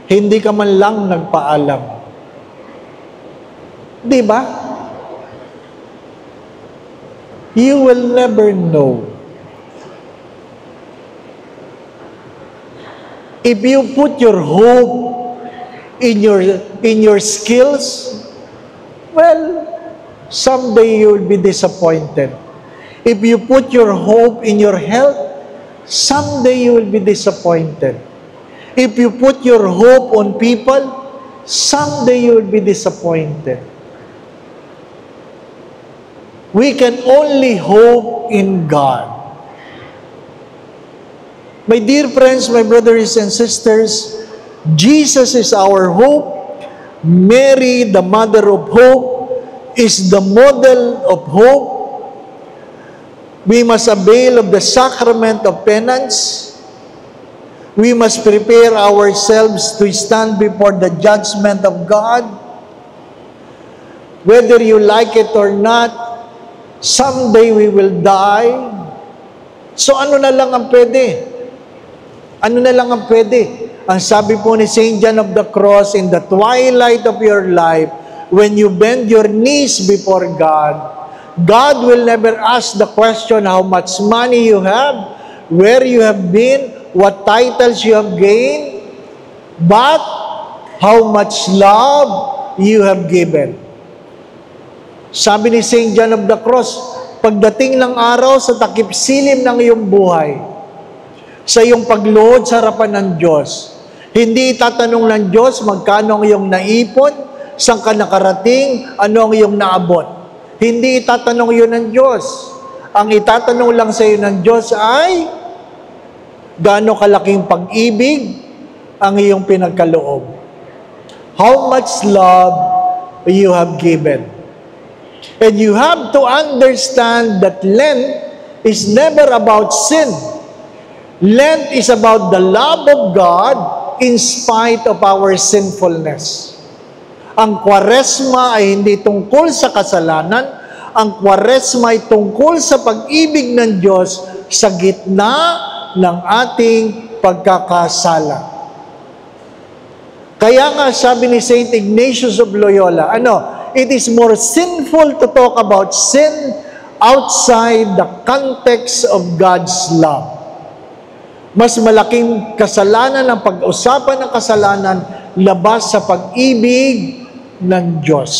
Hindi ka man lang nagpaalam. Di ba? You will never know. If you put your hope in your skills, well, someday you will be disappointed. If you put your hope in your health, someday you will be disappointed. If you put your hope on people, someday you will be disappointed. We can only hope in God. My dear friends, my brothers and sisters, Jesus is our hope. Mary, the mother of hope, is the model of hope. We must avail of the sacrament of penance. We must prepare ourselves to stand before the judgment of God. Whether you like it or not, someday we will die. So ano na lang ang pwede? Ano na lang ang pwede? Ang sabi po ni St. John of the Cross, in the twilight of your life, when you bend your knees before God, God will never ask the question how much money you have, where you have been, what titles you have gained, but how much love you have given. Sabi ni St. John of the Cross, pagdating ng araw sa takip silim ng iyong buhay, sa iyong pagluhod sa harapan ng Diyos, hindi itatanong ng Diyos magkano ang iyong naipon, saan ka nakarating, ano ang iyong naabot. Hindi itatanong yun ng Diyos. Ang itatanong lang sa iyo ng Diyos ay gaano kalaking pag-ibig ang iyong pinagkaloob. How much love you have given. And you have to understand that Lent is never about sin. Lent is about the love of God in spite of our sinfulness. Ang Kwaresma ay hindi tungkol sa kasalanan. Ang Kwaresma ay tungkol sa pag-ibig ng Diyos sa gitna ng ating pagkakasala. Kaya nga sabi ni St. Ignatius of Loyola, it is more sinful to talk about sin outside the context of God's love. Mas malaking kasalanan ang pag-usapan ng kasalanan labas sa pag-ibig ng Diyos.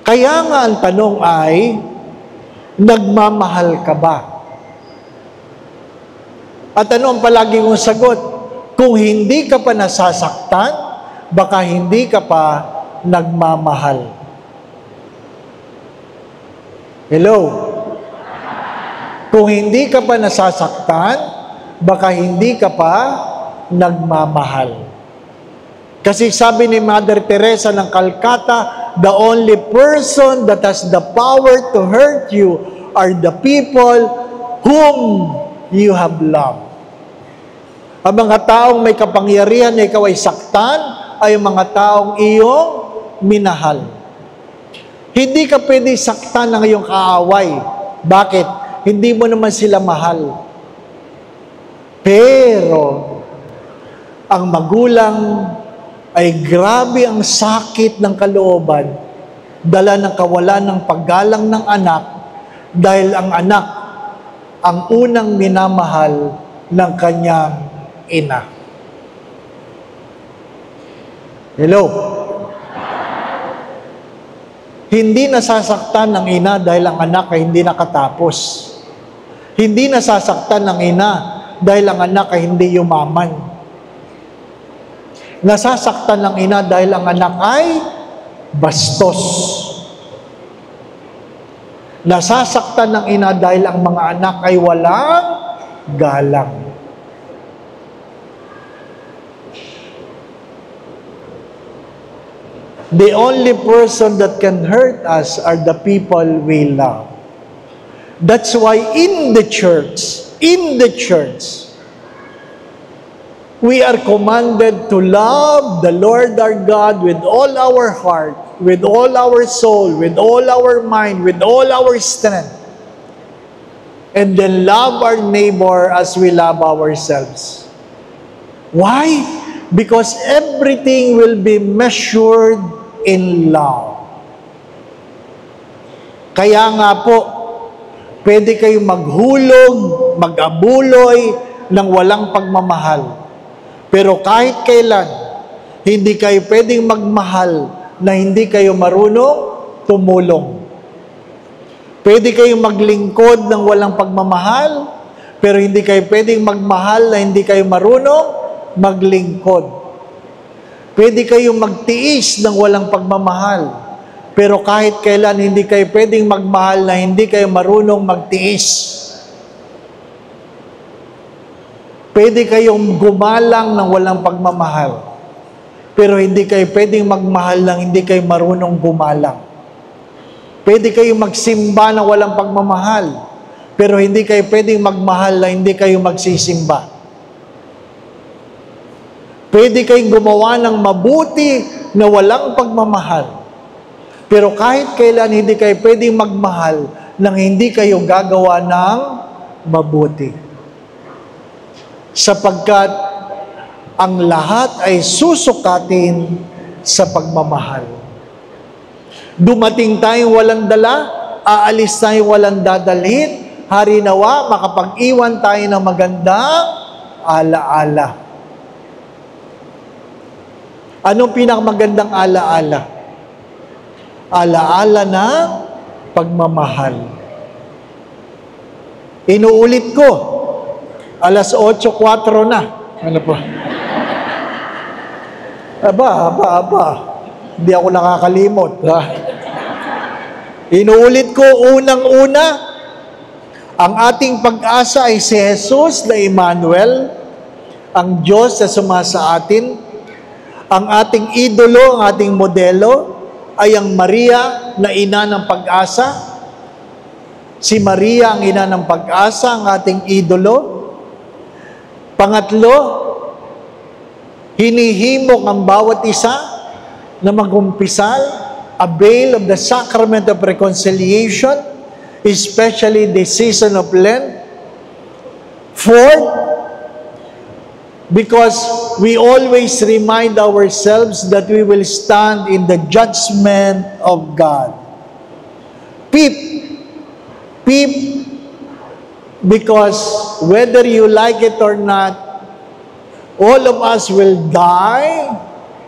Kaya nga ang tanong ay, nagmamahal ka ba? At ano ang palagi kong sagot? Kung hindi ka pa nasasaktan, baka hindi ka pa nagmamahal. Hello? Kung hindi ka pa nasasaktan, baka hindi ka pa nagmamahal. Kasi sabi ni Mother Teresa ng Calcutta, the only person that has the power to hurt you are the people whom you have loved. Ang mga taong may kapangyarihan na ikaw ay saktan, ay mga taong iyong minahal. Hindi ka pwede saktan ng iyong kaaway. Bakit? Hindi mo naman sila mahal. Pero, ang magulang ay grabe ang sakit ng kalooban, dala ng kawalan ng paggalang ng anak, dahil ang anak ang unang minamahal ng kanyang ina. Hello? Hindi nasasaktan ng ina dahil ang anak ay hindi nakatapos. Hindi nasasaktan ng ina dahil ang anak ay hindi yumaman. Nasasaktan ng ina dahil ang anak ay bastos. Nasasaktan ng ina dahil ang mga anak ay walang galang. The only person that can hurt us are the people we love. That's why in the church, we are commanded to love the Lord our God with all our heart, with all our soul, with all our mind, with all our strength. And then love our neighbor as we love ourselves. Why? Because everything will be measured in love. Kaya nga po, pwede kayong maghulog, mag-abuloy ng walang pagmamahal. Pero kahit kailan, hindi kayo pwedeng magmahal na hindi kayo marunong tumulong. Pwede kayong maglingkod ng walang pagmamahal, pero hindi kayo pwedeng magmahal na hindi kayo marunong maglingkod. Pwede kayong magtiis ng walang pagmamahal, pero kahit kailan hindi kayo pwedeng magmahal na hindi kayo marunong magtiis. Pwede kayong gumalang ng walang pagmamahal, pero hindi kayo pwedeng magmahal ng hindi kayo marunong gumalang. Pwede kayong magsimba ng walang pagmamahal, pero hindi kayo pwedeng magmahal na hindi kayo magsisimba. Pwede kayong gumawa ng mabuti na walang pagmamahal, pero kahit kailan hindi kayo pwedeng magmahal nang hindi kayo gagawa ng mabuti. Sapagkat ang lahat ay susukatin sa pagmamahal. Dumating tayong walang dala, aalis tayong walang dadalhin, hari nawa, makapag-iwan tayo ng magandang alaala. Anong pinakamagandang alaala? Alaala ng pagmamahal. Inuulit ko, 8:04 na. Ano po? Aba. Hindi ako nakakalimot. Ha? Inuulit ko, unang-una, ang ating pag-asa ay si Jesus na Emmanuel, ang Diyos na sumasa atin. Ang ating idolo, ang ating modelo, ay ang Maria na ina ng pag-asa. Si Maria ang ina ng pag-asa, ang ating idolo. Pangatlo, hinihimok ang bawat isa na mag-umpisal, avail of the sacrament of reconciliation, especially the season of Lent. Fourth, because we always remind ourselves that we will stand in the judgment of God. Fifth, because whether you like it or not, all of us will die,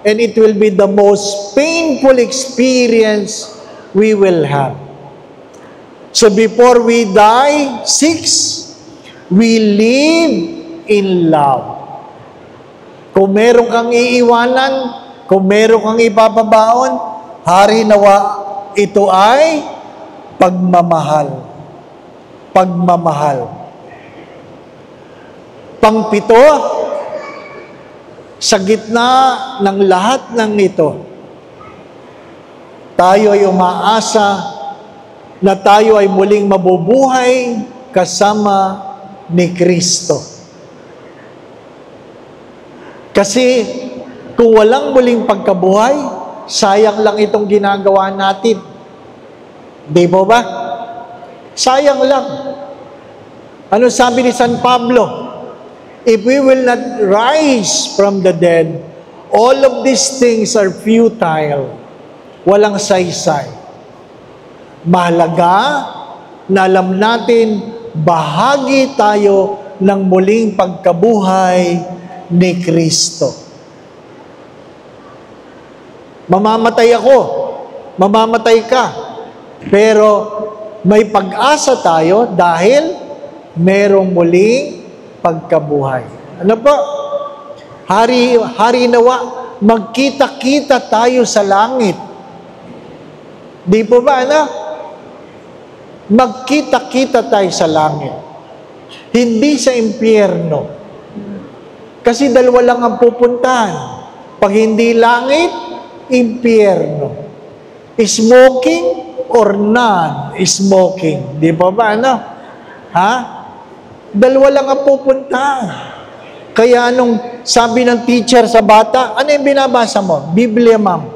and it will be the most painful experience we will have. So before we die, 6, we live in love. Kung meron kang iiwanan, kung meron kang ipapabaon, hari nawa, ito ay pagmamahal. Pagmamahal. Pangpito, sa gitna ng lahat ng ito, tayo ay umaasa na tayo ay muling mabubuhay kasama ni Kristo. Kasi kung walang muling pagkabuhay, sayang lang itong ginagawa natin. Di po ba? Sayang lang. Ano sabi ni San Pablo? If we will not rise from the dead, all of these things are futile. Walang saysay. Mahalaga na alam natin, bahagi tayo ng muling pagkabuhay ni Kristo. Mamamatay ako, mamamatay ka, pero may pag-asa tayo dahil merong muling pagkabuhay. Ano po? Hari nawa, magkita-kita tayo sa langit. Di po ba, ano? Magkita-kita tayo sa langit. Hindi sa impyerno. Kasi dalawa lang ang pupuntahan. Pag hindi langit, impyerno. Smoking or non-smoking. Di ba ba, ano? Ha? Dalawa lang ang pupuntahan. Kaya anong sabi ng teacher sa bata, ano yung binabasa mo? Biblia, ma'am.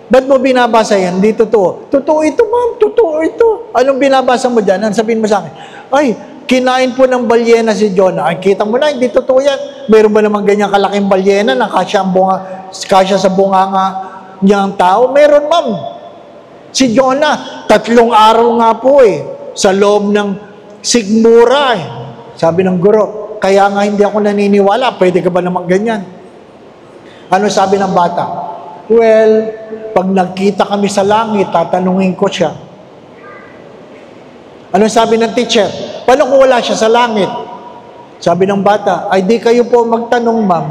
Ba't mo binabasa yan? Hindi totoo. Totoo ito, ma'am. Totoo ito. Anong binabasa mo dyan? Anong sabihin mo sa akin? Ay, kinain po ng balyena si Jonah. Ay, kita mo na, hindi totoo yan. Meron ba naman ganyang kalaking balyena na kasya sa bunganga niyang tao? Meron, ma'am. Si Jonah, 3 araw nga po sa loob ng sigmura Sabi ng guro, kaya nga hindi ako naniniwala, pwede ka ba naman ganyan? Ano sabi ng bata? Well, pag nagkita kami sa langit, tatanungin ko siya. Ano sabi ng teacher? Paano kung wala siya sa langit? Sabi ng bata, ay di kayo po magtanong, ma'am.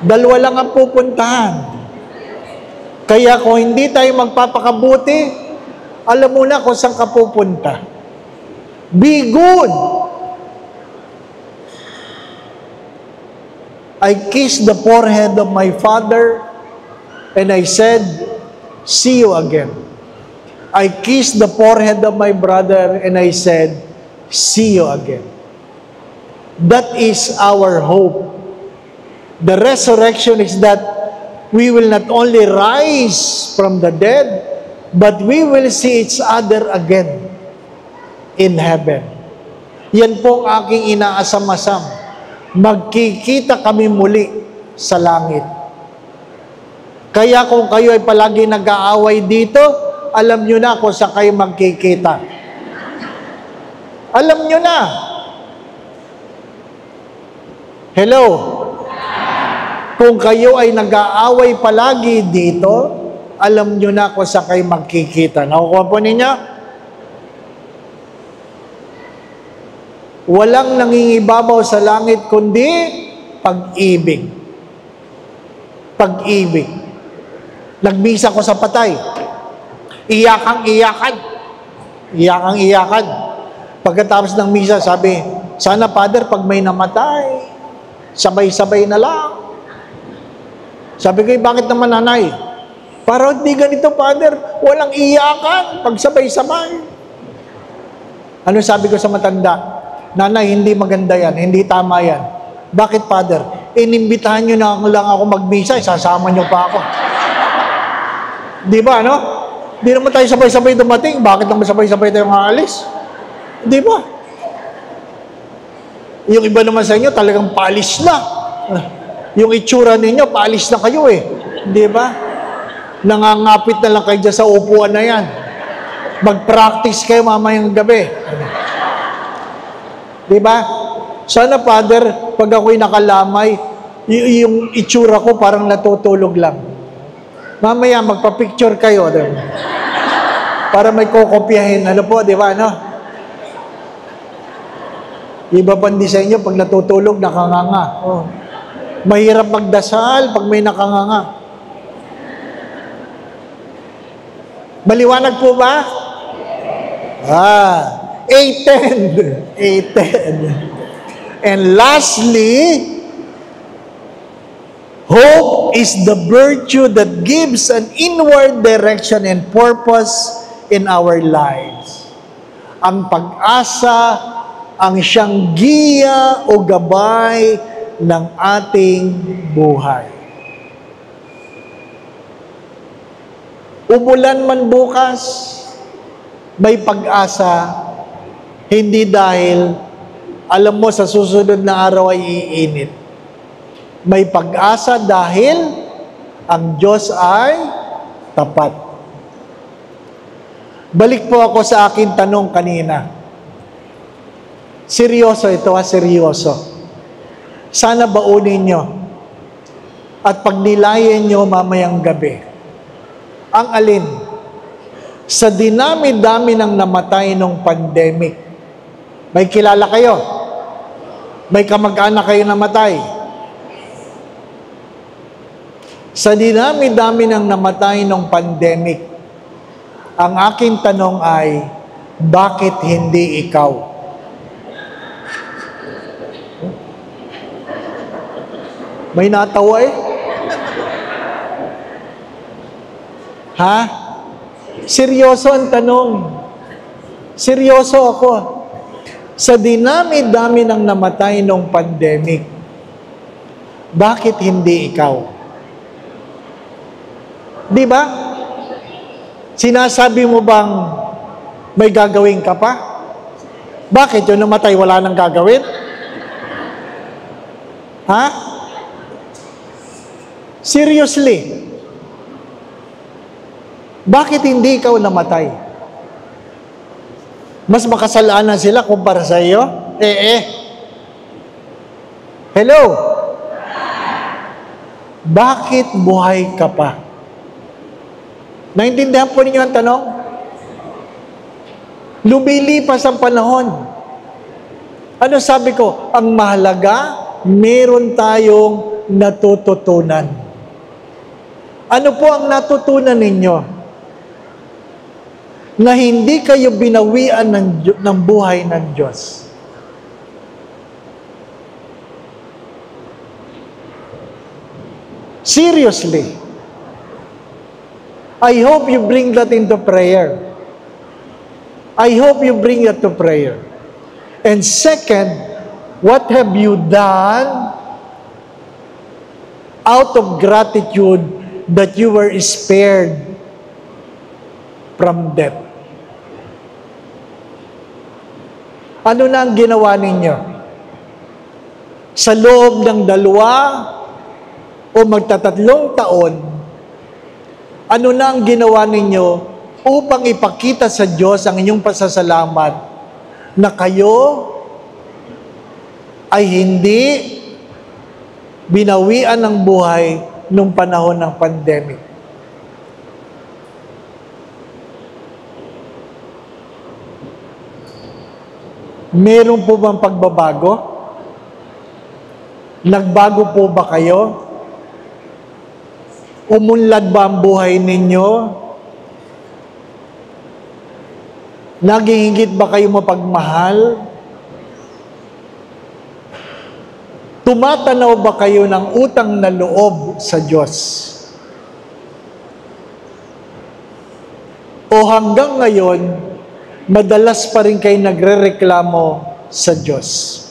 Dalawa lang ang pupuntahan. Kaya kung hindi tayo magpapakabuti, alam mo na kung saan ka pupunta. Be good. I kissed the forehead of my father and I said, see you again. I kissed the forehead of my brother and I said, see you again. That is our hope. The resurrection is that we will not only rise from the dead, but we will see each other again in heaven. Yan po ang aking inaasam-asam. Magkikita kami muli sa langit. Kaya kung kayo ay palagi nag-aaway dito, alam nyo na kung saan kayo magkikita. Alam nyo na. Hello? Kung kayo ay nag-aaway palagi dito, alam nyo na kung saan kayo magkikita. Nakukuha po ninyo? Walang nangingibabaw sa langit kundi pag-ibig. Pag-ibig. Nagmisa ko sa patay. Iyakang-iyakan. Iyakang-iyakan. Pagkatapos ng misa, sabi, sana, Father, pag may namatay, sabay-sabay na lang. Sabi ko, bakit naman, nanay? Para hindi ganito, Father, walang iyakan pag sabay-sabay. Ano sabi ko sa matanda? Nanay, hindi maganda yan, hindi tama yan. Bakit, Father? Inimbitahan nyo na lang ako magmisa, sasama nyo pa ako. Di ba, no? Di naman tayo sabay-sabay dumating. Bakit naman sabay-sabay tayo aalis? Di ba? Yung iba naman sa inyo, talagang paalis na. Yung itsura ninyo, paalis na kayo Di ba? Nangangapit na lang kayo dyan sa upuan na yan. Mag-practice kayo mamayang gabi. Diba? Sana, Father, pag ako'y nakalamay, yung itsura ko parang natutulog lang. Mamaya, magpa-picture kayo. Diba? Para may kokopyahin. Ano po, di ba? No? Iba pang disenyo, pag natutulog, nakanganga. Oh. Mahirap magdasal pag may nakanganga. Maliwanag po ba? A10. A10. And lastly, hope is the virtue that gives an inward direction and purpose in our lives. Ang pag-asa, ang siyang giya o gabay ng ating buhay. Umulan man bukas, may pag-asa. Hindi dahil, alam mo, sa susunod na araw ay iinit. May pag-asa dahil ang Diyos ay tapat. Balik po ako sa aking tanong kanina. Seryoso ito, seryoso. Sana baunin nyo at pagnilayan nyo mamayang gabi. Ang alin? Sa dinami-dami ng namatay nung pandemic, may kilala kayo? May kamag-anak kayo namatay? Sa dinami-dami ng namatay nung pandemic, Ang aking tanong ay, bakit hindi ikaw? May natawa eh. Ha? Seryoso ang tanong. Seryoso ako. Sa dinami-dami ng namatay nung pandemic, bakit hindi ikaw? Di ba? Sinasabi mo bang may gagawin ka pa? Bakit yung namatay wala nang gagawin? Ha? Seriously? Bakit hindi ikaw namatay? Mas makasalanan sila kumpara sa iyo? Hello? Bakit buhay ka pa? Naintindihan po ninyo ang tanong? Lumilipas ang panahon. Ano sabi ko? Ang mahalaga, meron tayong natututunan. Ano po ang natutunan ninyo? Na hindi kayo binawian ng buhay ng Diyos. Seriously. I hope you bring that into prayer. I hope you bring that to prayer. And second, what have you done out of gratitude that you were spared from death? Ano na ang ginawa ninyo? Sa loob ng 2 o magtatatlong taon, ano na ang ginawa ninyo upang ipakita sa Diyos ang inyong pasasalamat na kayo ay hindi binawian ng buhay nung panahon ng pandemic? Meron po bang pagbabago? Nagbago po ba kayo? Umunlad ba ang buhay ninyo? Naghihigit ba kayo mapagmahal? Tumatanaw ba kayo ng utang na loob sa Diyos? O hanggang ngayon, madalas pa rin kayo nagrereklamo sa Diyos?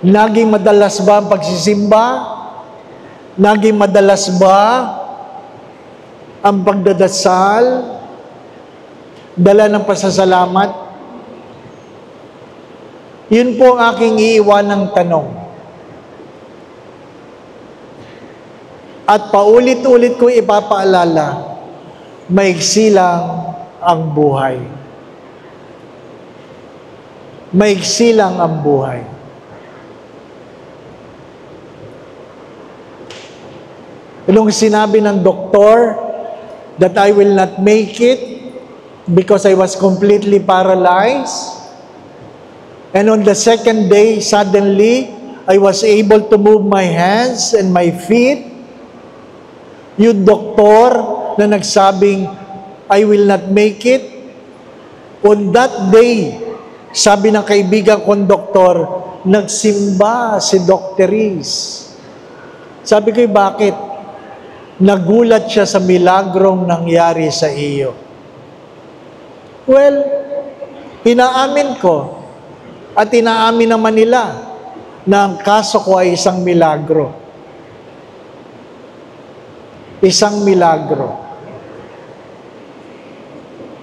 Naging madalas ba ang pagsisimba? Naging madalas ba ang pagdadasal? Dala ng pasasalamat? Yun po ang aking iiwanang tanong. At paulit-ulit ko ipapaalala, maigsi lang ang buhay. Maigsi lang ang buhay. Nung sinabi ng doktor that I will not make it because I was completely paralyzed, and on the second day, suddenly, I was able to move my hands and my feet, yung doktor na nagsabing, I will not make it, on that day, sabi ng kaibigan kong doktor, nagsimba si Dr. Reese. Sabi ko, bakit? Nagulat siya sa milagrong nangyari sa iyo. Well, inaamin ko, at inaamin naman nila, na ang kaso ko ay isang milagro. Isang milagro.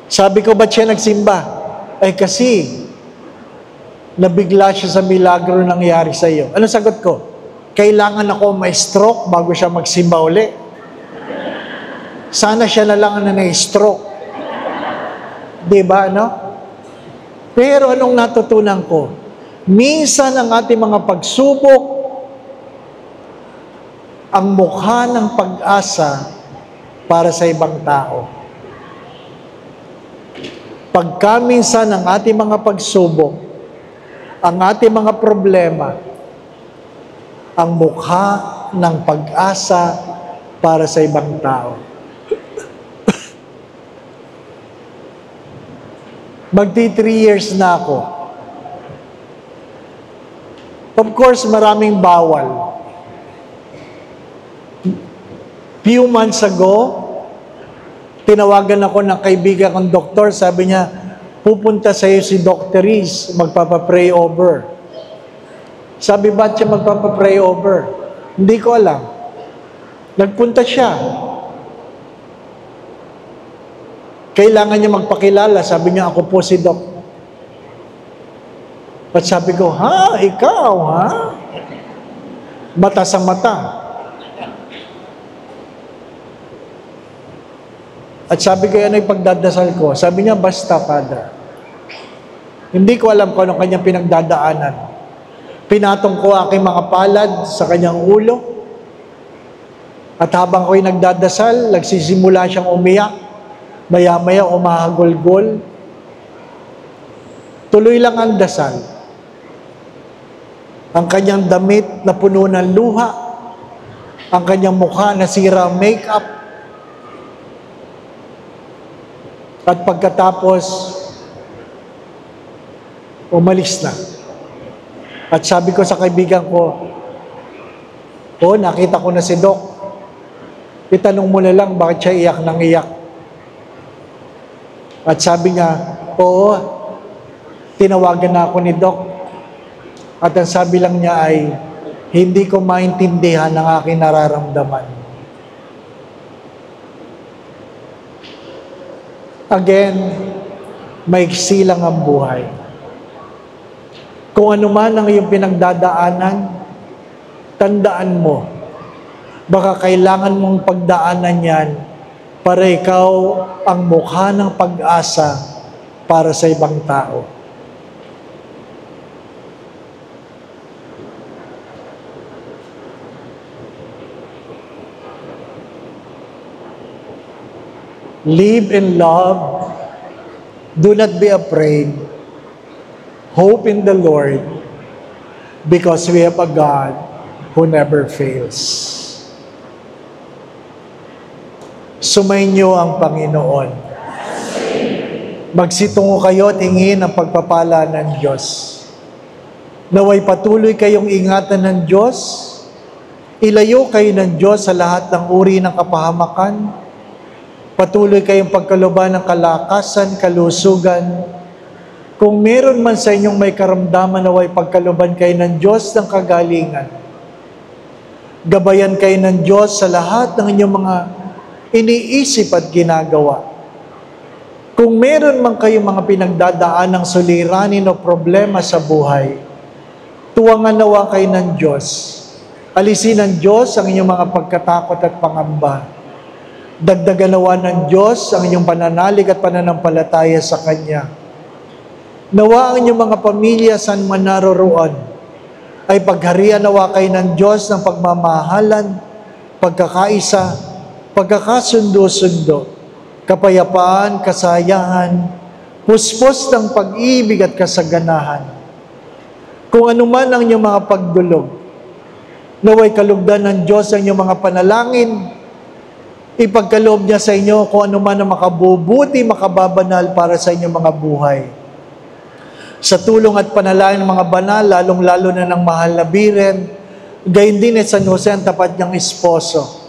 Sabi ko, ba't siya nagsimba? Ay kasi, nabigla siya sa milagro nangyari sa iyo. Ano sagot ko? Kailangan ako may stroke bago siya magsimba uli. Sana siya na lang na na-stroke. Diba, no? Pero anong natutunan ko? Minsan ang ating mga pagsubok, ang mukha ng pag-asa para sa ibang tao. Pagka minsan ang ating mga pagsubok, ang ating mga problema, ang mukha ng pag-asa para sa ibang tao. Magti 3 years na ako. Of course, maraming bawal. Few months ago, tinawagan ako ng kaibigan kong doktor, sabi niya, pupunta sa iyo si Dr. Riz, magpapapray over. Sabi, ba't siya magpapapray over? Hindi ko alam. Nagpunta siya. Kailangan niya magpakilala. Sabi niya, ako po si Doc. At sabi ko, ha? Ikaw, ha? Mata sa mata. At sabi ko, ano yung pagdadasal ko? Sabi niya, basta, Father. Hindi ko alam kung anong kanyang pinagdadaanan. Pinatong ko aking mga palad sa kanyang ulo. At habang ako'y nagdadasal, nagsisimula siyang umiyak. Maya-maya umahagulgol. Tuloy lang ang dasal. Ang kanyang damit na puno ng luha. Ang kanyang mukha na sira ang makeup. At pagkatapos, umalis na. At sabi ko sa kaibigan ko, nakita ko na si Doc. Itanong mo na lang bakit siya iyak nang iyak. At sabi niya, oo, tinawagan na ako ni Doc. At ang sabi lang niya ay, hindi ko maintindihan ang aking nararamdaman. Again, maiksi lang ang buhay. Kung ano man ang iyong pinagdadaanan, tandaan mo, baka kailangan mong pagdaanan yan para ikaw ang mukha ng pag-asa para sa ibang tao. Live in love. Do not be afraid. Hope in the Lord because we have a God who never fails. Sumainyo ang Panginoon. Magsitungo kayo at hingin ang pagpapala ng Diyos. Naway patuloy kayong ingatan ng Diyos. Ilayo kayo ng Diyos sa lahat ng uri ng kapahamakan. Patuloy kayong pagkaluban ng kalakasan, kalusugan. Kung meron man sa inyong may karamdaman naway pagkaluban kayo ng Diyos ng kagalingan. Gabayan kayo ng Diyos sa lahat ng inyong mga iniisip at ginagawa. Kung meron man kayong mga pinagdadaan ng suliranin o problema sa buhay, tuwangan nawa kayo ng Diyos. Alisin ng Diyos ang inyong mga pagkatakot at pangamba. Dagdagan nawa ng Diyos ang inyong pananalig at pananampalataya sa Kanya. Nawa ang inyong mga pamilya saan man naroroon ay pagharian nawa kayo ng Diyos ng pagmamahalan, pagkakaisa, pagkakasundo-sundo, kapayapaan, kasayahan, puspos ng pag-ibig at kasaganahan. Kung ano man ang inyong mga pagdulog, naway kalugdan ng Diyos ang inyong mga panalangin, ipagkaloob niya sa inyo kung ano man ang makabubuti, makababanal para sa inyong mga buhay. Sa tulong at panalangin ng mga banal, lalong-lalo na ng mahal na Biren, gayon din at San Jose ang tapat niyang esposo.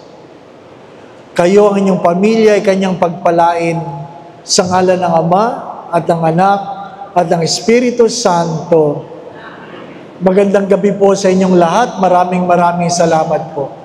Kayo ang inyong pamilya ay kanyang pagpalain sa ngalan ng Ama at ng Anak at ng Espiritu Santo. Magandang gabi po sa inyong lahat. Maraming salamat po.